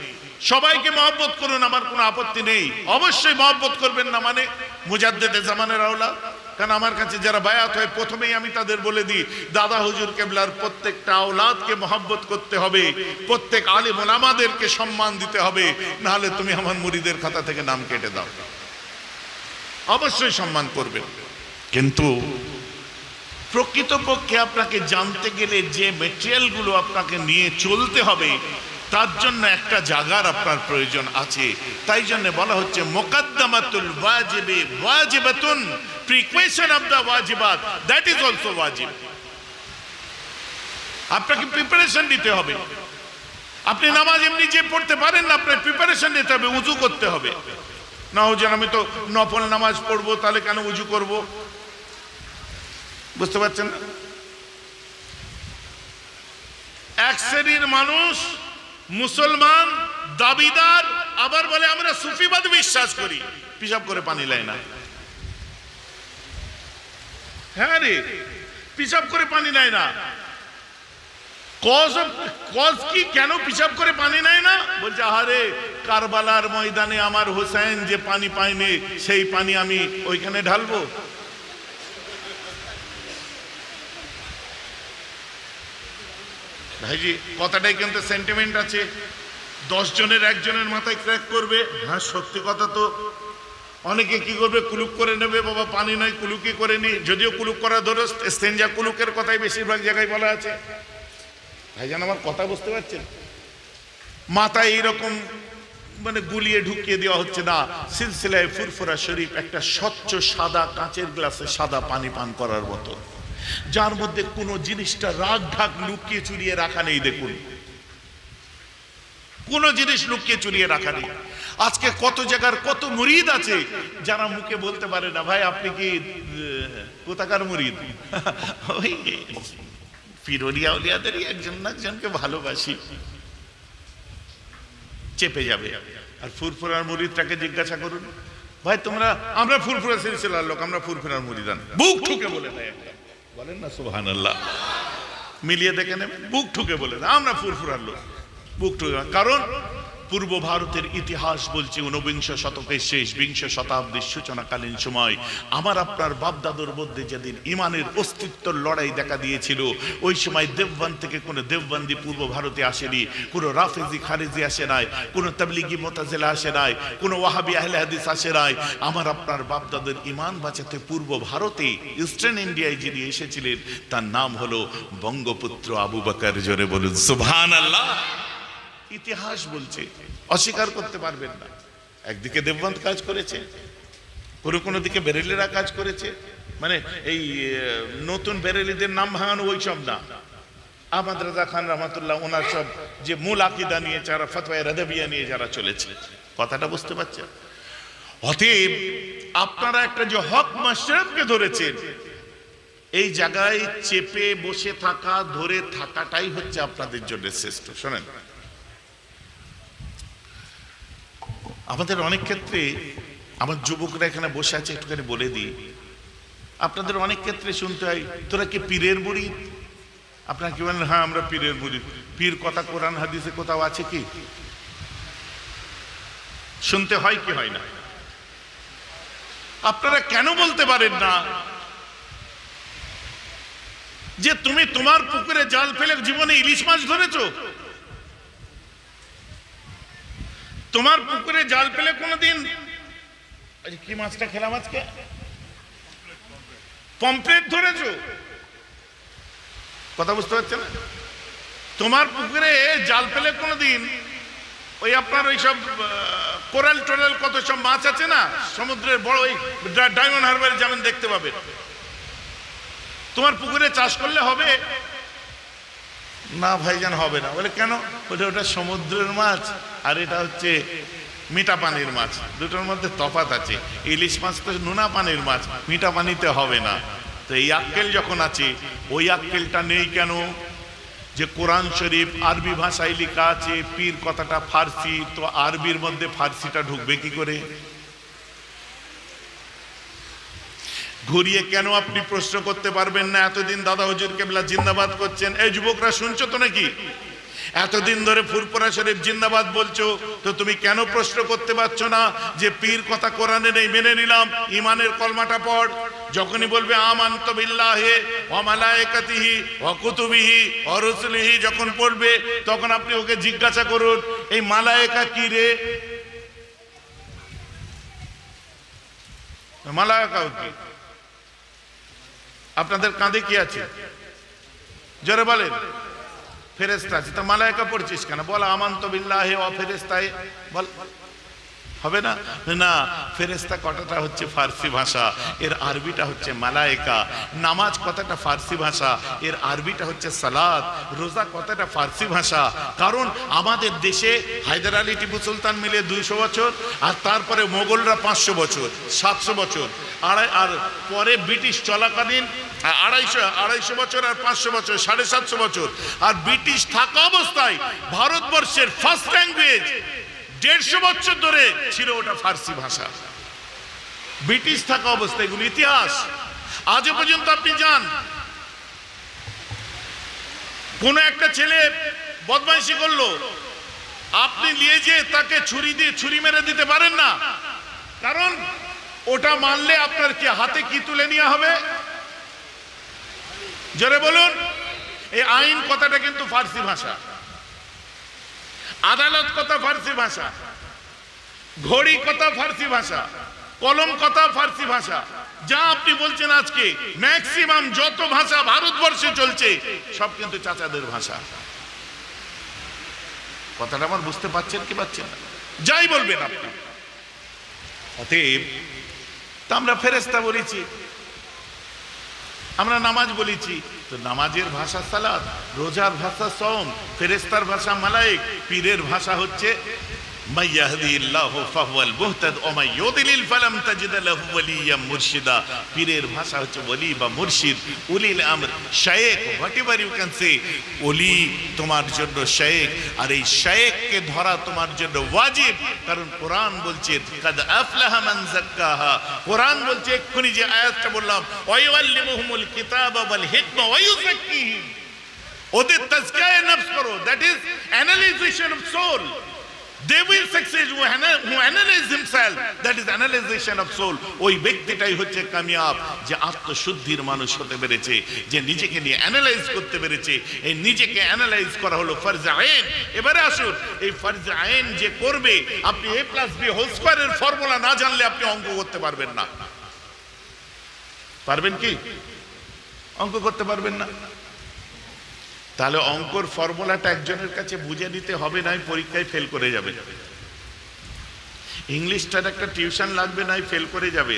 সবাইকে মহব্বত করুন, আমার কোনো আপত্তি নেই। অবশ্যই মহব্বত করবেন না মানে মুজাদ্দেদে জামানের আওলাদ। কারণ আমার কাছে যারা বায়াত হয় প্রথমেই আমি তাদের বলে দিই, দাদা হুজুর কেবলার প্রত্যেকটা আওলাদকে মহব্বত করতে হবে, প্রত্যেক আলিম ওলামাদেরকে সম্মান দিতে হবে, নাহলে তুমি আমার মুরিদের খাতা থেকে নাম কেটে দাও। অবশ্যই সম্মান করবেন, কিন্তু প্রকৃতপক্ষে আপনাকে জানতে গেলে যে ম্যাটেরিয়ালগুলো আপনাকে নিয়ে চলতে হবে, তার জন্য একটা জায়গার আপনার প্রয়োজন আছে। তাই জন্য বলা হচ্ছে মুকদ্দমাতুল ওয়াজিবে ওয়াজিবাতুন, প্রিকুয়েশন অফ দা ওয়াজিবাত, দ্যাট ইজ অলসো ওয়াজিব। আপনাকে প্রিপারেশন নিতে হবে। আপনি নামাজ এমনি যে পড়তে পারেন না, আপনার প্রিপারেশন নিতে হবে, উজু করতে হবে। না হুজুর আমি তো নফল নামাজ পড়বো, তাহলে কেন উজু করব? বুঝতে পারছেন না? এক শ্রেণীর মানুষ মুসলমান দাবিদার, আবার বলে আমরা সুফিবাদ বিশ্বাস করি, পিশাব করে পানি লাই না। হ্যাঁ রে, পিশাব করে পানি নেয় না। কজ কি, কেন পিশাব করে পানি নেয় না? বলছে আরে কারবালার ময়দানে আমার হোসেন যে পানি পায়নি, সেই পানি আমি ওইখানে ঢালবো। ভাইজি কথাটাই কিন্তু সেন্টিমেন্ট আছে। 10 জনের একজনের মাথায় ক্র্যাক করবে। হ্যাঁ সত্যি কথা তো। অনেকে কি করবে, কুলুক করে নেবে, বাবা পানি নাই কুলুকি করে নি। যদিও কুলুক করা ধরো স্তেঞ্জা কুলুকের কথাই বেশিরভাগ জায়গায় বলা আছে। ভাইজান আমার কথা বুঝতে পারছেন? মাথায় এইরকম মানে গুলিয়ে ঢুকিয়ে দেওয়া হচ্ছে না। সিলসিলায়ে ফুরফুরা শরীফ একটা স্বচ্ছ সাদা কাঁচের গ্লাসে সাদা পানি পান করার মতো, যার মধ্যে কোনো জিনিসটা রাগ ঢাক লুকিয়ে চুরিয়ে রাখা নেই। দেখুন, কোন জিনিস লুকিয়ে চুরিয়ে রাখা নেই। আজকে কত জায়গার কত মুরিদ আছে যারা মুখে বলতে পারে না, ভাই আপনি কি কোথাকার মুরিদ? ওই ফিরোলিয়া উলিয়াদেরই একজন না একজনকে ভালোবাসি, চেপে যাবে। আর ফুরফুরার মুরিদটাকে জিজ্ঞাসা করুন, ভাই তোমরা, আমরা ফুরফুরা সিলসিলার লোক, আমরা ফুরফুরার মুরিদান, বুক ঠুকে বলে দেয়। বলেন না সুবহানাল্লাহ? মিলিয়ে দেখে নেবেন, বুক ঠুকে বলে দেয় আমরা ফুরফুরার লোক, বুক ঠুকে। কারণ পূর্ব ভারতের ইতিহাস বলছে ঊনবিংশ শতকের শেষ, বিংশ শতাব্দীর সূচনাকালীন সময় আমার আপনার বাপদাদুর মধ্যে যেদিন ইমানের অস্তিত্বর লড়াই দেখা দিয়েছিল, ওই সময় দেববান থেকে কোনো দেববান্দি পূর্ব ভারতে আসেনি, কোনো রাফেজি খারেজি আসে নাই, কোনো তাবলিগি মুতাজিলা আসে নাই, কোনো ওয়াহাবি আহলে হাদিস আসে নাই। আমার আপনার বাপদাদুর ইমান বাঁচাতে পূর্ব ভারতে ইস্টার্ন ইন্ডিয়ায় যিনি এসেছিলেন তার নাম হলো বঙ্গপুত্র আবু বকর। জোরে বলুন সুবহানাল্লাহ। ইতিহাস বলছে, অস্বীকার করতে পারবেন না। একদিকে দেববন্দ কাজ করেছে, কোনো দিকে বেরেলিরা কাজ করেছে। মানে এই নতুন বেরেলিদের নাম ভাঙানো ওই সব না। আহমদ রাজা খান রহমাতুল্লাহ ওনার সব যে মূল আকীদা নিয়ে যারা ফতোয়া রাদাবিয়া নিয়ে যারা চলেছে, কথাটা বুঝতে পারছেন? অতএব আপনারা একটা যে হক মাশরাফকে ধরেছেন, এই জায়গায় চেপে বসে থাকা, ধরে থাকাটাই হচ্ছে আপনাদের জন্য শ্রেষ্ঠ। শোনেন, আমাদের অনেক ক্ষেত্রে, আমার যুবকরা এখানে বসে আছে, একটুখানি বলে দিই, আপনাদের অনেক ক্ষেত্রে শুনতে হয় তোরা কি পীরের মুরিদ? আপনারা কি বলেন? হ্যাঁ আমরা পীরের মুরিদ। পীর কথা কোরআন হাদিসে কোথাও আছে কি? শুনতে হয় কি হয় না? আপনারা কেন বলতে পারেন না যে তুমি তোমার পুকুরে জাল ফেলে জীবনে ইলিশ মাছ ধরেছো? তোমার পুকুরে জাল ফেলে কোনোদিন কি মাছটা খেলাম আজকে, পমফ্রেট ধরেছো? কথা বুঝতে পারছেন? তোমার পুকুরে জাল ফেলে কোনোদিন ওই আপনার ওই সব কোরাল টোরাল কত সব মাছ আছে না সমুদ্রের বড়, ওই ডায়মন্ড হারবারে যেমন দেখতে পাবে, তোমার পুকুরে চাষ করলে হবে না? ভাইজান হবে না। বলে কেন? ওটা সমুদ্রের মাছ আর এটা হচ্ছে মিঠা পানির মাছ, দুটোর মধ্যে তফাৎ আছে। ইলিশ মাছ তো নোনা পানির মাছ, মিঠা পানিতে হবে না। তো এই আক্কেল যখন আছে, ওই আক্কেলটা নেই কেন যে কোরআন শরীফ আরবি ভাষায় লেখা আছে, পীর কথাটা ফার্সি, তো আরবির মধ্যে ফার্সিটা ঢুকবে কি করে? ঘুরিয়ে কেন আপনি প্রশ্ন করতে পারবেন না? এতদিন দাদা হুজুর কেবলা জিন্দাবাদ করছেন, এই যুবকরা শুনছো তো নাকি? এতদিন ধরে ফুরফুরা শরীফ জিন্দাবাদ বলছো, তো তুমি কেন প্রশ্ন করতে পারছো না যে পীর কথা কোরআনে নেই, মেনে নিলাম, ইমানের কলমাটা পড়। যখনই বলবে আমানতু বিল্লাহি ওয়া মালাইকাতিহি ওয়া কুতুবিহি ওয়া রুসুলিহি, যখন পড়বে তখন আপনি ওকে জিজ্ঞাসা করুন এই মালায়েকা কি রে? মালায়েকা কি? আপনাদের কাঁধে কি আছে? জোরে বলেন। ফেরেশতা আছে। তা মালায়েকা পড়ছিস কেন? বল আমানতু বিল্লাহি ওয়া ফেরেশতায়ে, বল। হবে না? না, ফেরেশতা কথাটা হচ্ছে ফার্সি ভাষা, এর আরবিটা হচ্ছে মালায়েকা। নামাজ কথাটা ফার্সি ভাষা, এর আরবিটা হচ্ছে সালাত। রোজা কথাটা ফার্সি ভাষা। কারণ আমাদের দেশে হায়দার আলী টিপু সুলতান মিলে 200 বছর, আর তারপরে মোগলরা 500 বছর, 700 বছর, আর পরে ব্রিটিশ চলাকালীন 250 বছর আর 500 বছর, 750 বছর। আর ব্রিটিশ থাকা অবস্থায় ভারতবর্ষের ফার্স্ট ল্যাঙ্গুয়েজ 150 বছর ধরে ছিল ওটা ফার্সি ভাষা। ব্রিটিশ থাকা অবস্থায়, এগুলো ইতিহাস। আজও পর্যন্ত আপনি যান, কোন একটা ছেলে বদমাইশি করলো, আপনি নিয়ে যে তাকে ছুরি মেরে দিতে পারেন না। কারণ ওটা মানলে আপনার কি হাতে কি তুলে নেওয়া হবে? জোরে বলুন। এই আইন কথাটা কিন্তু ফার্সি ভাষা, আদালত কথা ফার্সি ভাষা, ঘড়ি কথা ফার্সি ভাষা, কলম কথা ফার্সি ভাষা। যা আপনি বলছেন আজকে ম্যাক্সিমাম যত ভাষা ভারতবর্ষে চলছে সব কিন্তু চাচাদের ভাষা। কথাটা আমার বুঝতে পারছেন কি পাচ্ছেন না? যাই বলবেন আপনি। অতএব তা আমরা ফেরেশতা বলেছি, আমরা নামাজ বলেছি, তো নামাজের ভাষা সালাত, রোজার ভাষা সওম, ফেরেশতার ভাষা মালায়েক, পীরের ভাষা হচ্ছে মাইয়াহদিল্লাহু ফাহুয়াল মুহতাদ ওয়া মাই ইউদিলিল ফালাম তাজিদ লাহু ওয়ালিয়্যা মুরশিদা। পীরের ভাষা হচ্ছে ওলি বা মুর্শিদ, উলিল আমর, শায়েখ, হোয়াটএভার ইউ ক্যান সে। ওলি তোমার জন্য শায়েখ, আর এই শায়েখকে ধরা তোমার জন্য ওয়াজিব। কারণ কোরআন বলছে কাদ আফলাহা মান যাক্কাহা। কোরআন বলছে এক্ষুনি যে আয়াতটা বললাম, ওয়া ইউআল্লিমুহুমুল কিতাবা ওয়াল হিকমা ওয়া ইউযাক্কিহিম। ওদের তাজকিয়ায়ে নফস করো, that is analysation of soul. They will succeed who analyze himself, that is analyzation of soul. ওই ব্যক্তিটাই হচ্ছে কামিয়াব, যে আত্মশুদ্ধির মানুষ হতে পেরেছে, যে নিজেকে নিয়ে অ্যানালাইজ করতে পেরেছে। এই নিজেকে অ্যানালাইজ করা হলো ফরজে আইন। এবারে আসুন, এই ফরজে আইন যে করবে, আপনি a+b² এর ফর্মুলা না জানলে আপনি অঙ্ক করতে পারবেন না। পারবেন কি? অঙ্ক করতে পারবেন না। তাহলে অঙ্কর ফর্মুলাটা একজনের কাছে বুঝে নিতে হবে, নাই পরীক্ষায় ফেল করে যাবে। ইংলিশটার একটা টিউশন লাগবে, নাই ফেল করে যাবে।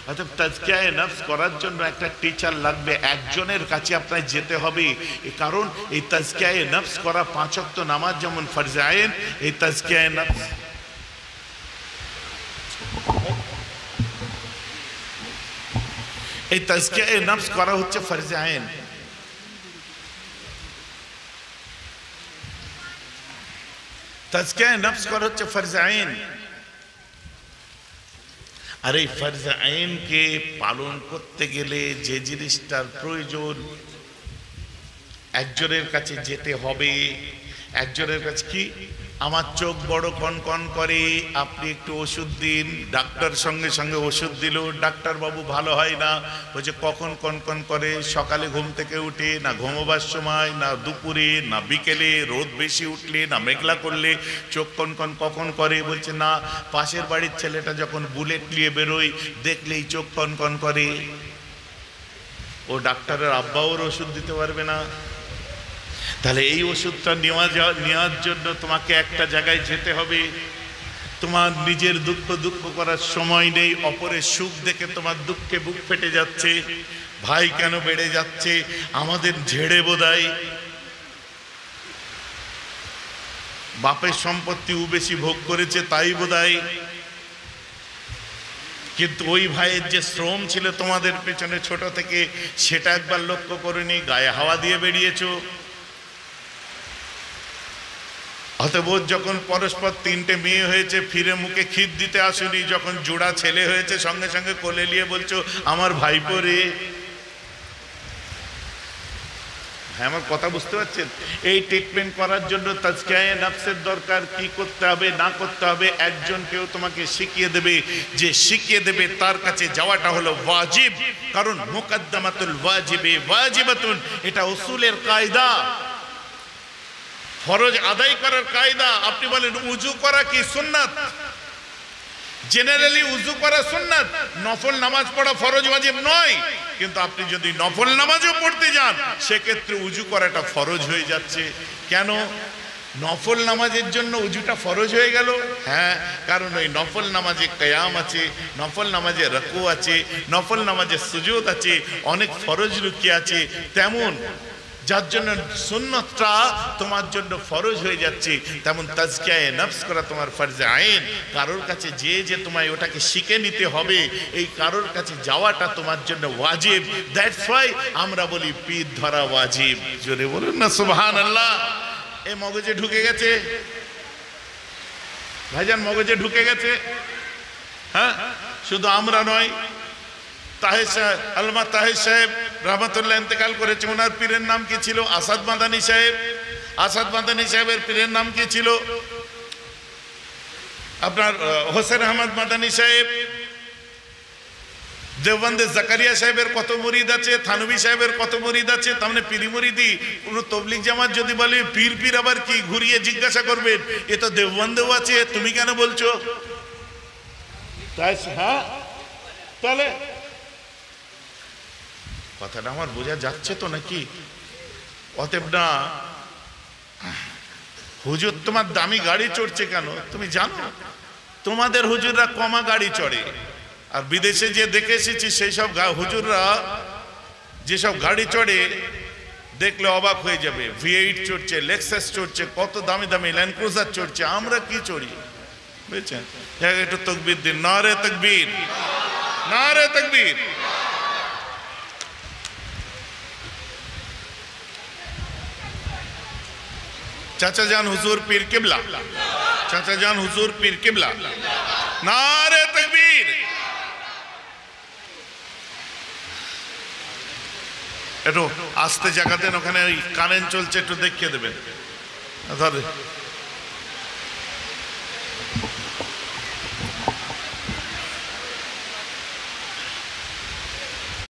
অর্থাৎ তাজকিয়ায়ে নফস করার জন্য একটা টিচার লাগবে, একজনের কাছে আপনার যেতে হবে। কারণ এই তাজকিয়ায়ে নফস করা 5 ওয়াক্ত নামাজ যেমন ফরজে আইন, এই তাজকিয়ায়ে নফস করা হচ্ছে ফরজে আইন। তাজকিয়ায়ে নফস করা হচ্ছে ফরজে আইন। আর এই ফরজ আইনকে পালন করতে গেলে যে জিনিসটার প্রয়োজন, একজনের কাছে যেতে হবে। একজনের কাছে কি, আমার চোখ বড় কনকন করে, আপনি একটু ওষুধ দিন। ডাক্তার সঙ্গে সঙ্গে ওষুধ দিল, ডাক্তার বাবু ভালো হয় না। বলছে কখন কনকন করে? সকালে ঘুম থেকে উঠে, না ঘুমোবার সময়, না দুপুরে, না বিকেলে, রোদ বেশি উঠলে, না মেঘলা করলে চোখ কনকন কখন করে? বলছে না, পাশের বাড়ির ছেলেটা যখন বুলেট নিয়ে বেরোয় দেখলেই চোখ কনকন করে। ও ডাক্তারের আব্বাও ওষুধ দিতে পারবে না। তাহলে এই ওষুধটা নেওয়ার জন্য তোমাকে একটা জায়গায় যেতে হবে। তোমার নিজের দুঃখ করার সময় নেই, অপরের সুখ দেখে তোমার দুঃখে বুক ফেটে যাচ্ছে। ভাই কেন বেড়ে যাচ্ছে? আমাদের ঝেড়ে বোধহয় বাপের সম্পত্তি ও বেশি ভোগ করেছে, তাই বোধহয়। কিন্তু ওই ভাইয়ের যে শ্রম ছিল তোমাদের পেছনে ছোট থেকে, সেটা একবার লক্ষ্য করেনি, গায়ে হাওয়া দিয়ে বেরিয়েছো। অতএব যখন পরস্পর তিনটে মেয়ে হয়েছে, ফিরে মুখে খিদ দিতে আসেনি। যখন জোড়া ছেলে হয়েছে, সঙ্গে সঙ্গে কোলে নিয়ে বলছো আমার ভাইপো রে। হ্যাঁ, আমার কথা বুঝতে পারছেন? এই ট্রিটমেন্ট করার জন্য তাজকিয়ায়ে নফসের দরকার। কি করতে হবে না করতে হবে একজন কেউ তোমাকে শিখিয়ে দেবে। যে শিখিয়ে দেবে তার কাছে যাওয়াটা হলো ওয়াজিব। কারণ মুকদ্দমাতুল ওয়াজিবে ওয়াজিবাতুন, এটা উসুলের কায়দা, ফরজ আদায় করার কায়দা। আপনি বলেন উজু করা কি সুন্নাত? জেনারেলি উজু করা সুন্নাত, নফল নামাজ পড়া ফরজ ওয়াজিব নয়। কিন্তু আপনি যদি নফল নামাজও পড়তে যান, সেক্ষেত্রে উজু করাটা ফরজ হয়ে যাচ্ছে। কেন নফল নামাজের জন্য উজুটা ফরজ হয়ে গেল? হ্যাঁ, কারণ ওই নফল নামাজে কিয়াম আছে, নফল নামাজে রুকু আছে, নফল নামাজে সুজুদ আছে, অনেক ফরজ লুকিয়ে আছে। তেমন যার জন্য সুন্নতটা তোমার জন্য ফরজ হয়ে যাচ্ছে, তেমন তাজকিয়ায়ে নফস করা তোমার ফরজে আইন। কারোর কাছে যে তোমায় ওটাকে শিখে নিতে হবে, এই কারোর কাছে যাওয়াটা তোমার জন্য ওয়াজিব। দ্যাটস ওয়াই আমরা বলি পীর ধরা ওয়াজিব। জোরে বলুন না সুবহানাল্লাহ। এ মগজে ঢুকে গেছে ভাইজান, মগজে ঢুকে গেছে। হ্যাঁ, শুধু আমরা নয়, আল্লামা তাহের সাহেব রহমতুল্লাহ ইন্তেকাল করেছে। ওনার পীরের নাম কি ছিল? আসাদ মাদানী সাহেব। আসাদ মাদানী সাহেবের পীরের নাম কি ছিল? আপনার হোসেন আহমদ মাদানী সাহেব। দেওবন্দে জাকারিয়া সাহেবের কত মুরিদ আছে, থানভী সাহেবের কত মুরিদ আছে। তার মানে পীর মুরিদি। পুরো তবলিগ জামাত যদি বলে পীর আবার কি, ঘুরিয়ে জিজ্ঞাসা করবেন এ তো দেওবন্দেও আছে, তুমি কেন বলছো? তাই হ্যাঁ, তাহলে কথাটা আমার বোঝা যাচ্ছে তো নাকি? অতএব না, হুজুর তোমার দামি গাড়ি চড়ছে কেন তুমি জানো? তোমাদের হুজুররা কমা গাড়ি চড়ে। আর বিদেশে যে দেখে এসেছি সেই সব হুজুররা যেসব গাড়ি চড়ে দেখলে অবাক হয়ে যাবে। V8 চড়ছে, লেক্সাস চড়ছে, কত দামি দামি ল্যান্ড ক্রুজার চড়ছে। আমরা কি চড়ি বুঝছেন? একটু তাকবীর দিন, নারে তাকবীর, নারে তাকবীর। চাচা জান হুজুর পীর কিবলা, চাচা জান হুজুর পীর কিবলা, নারে তাকবীর। একটু আস্তে জায়গা দেন, ওখানে ওই কারেন্ট চলছে, একটু দেখিয়ে দেবেন। ধরে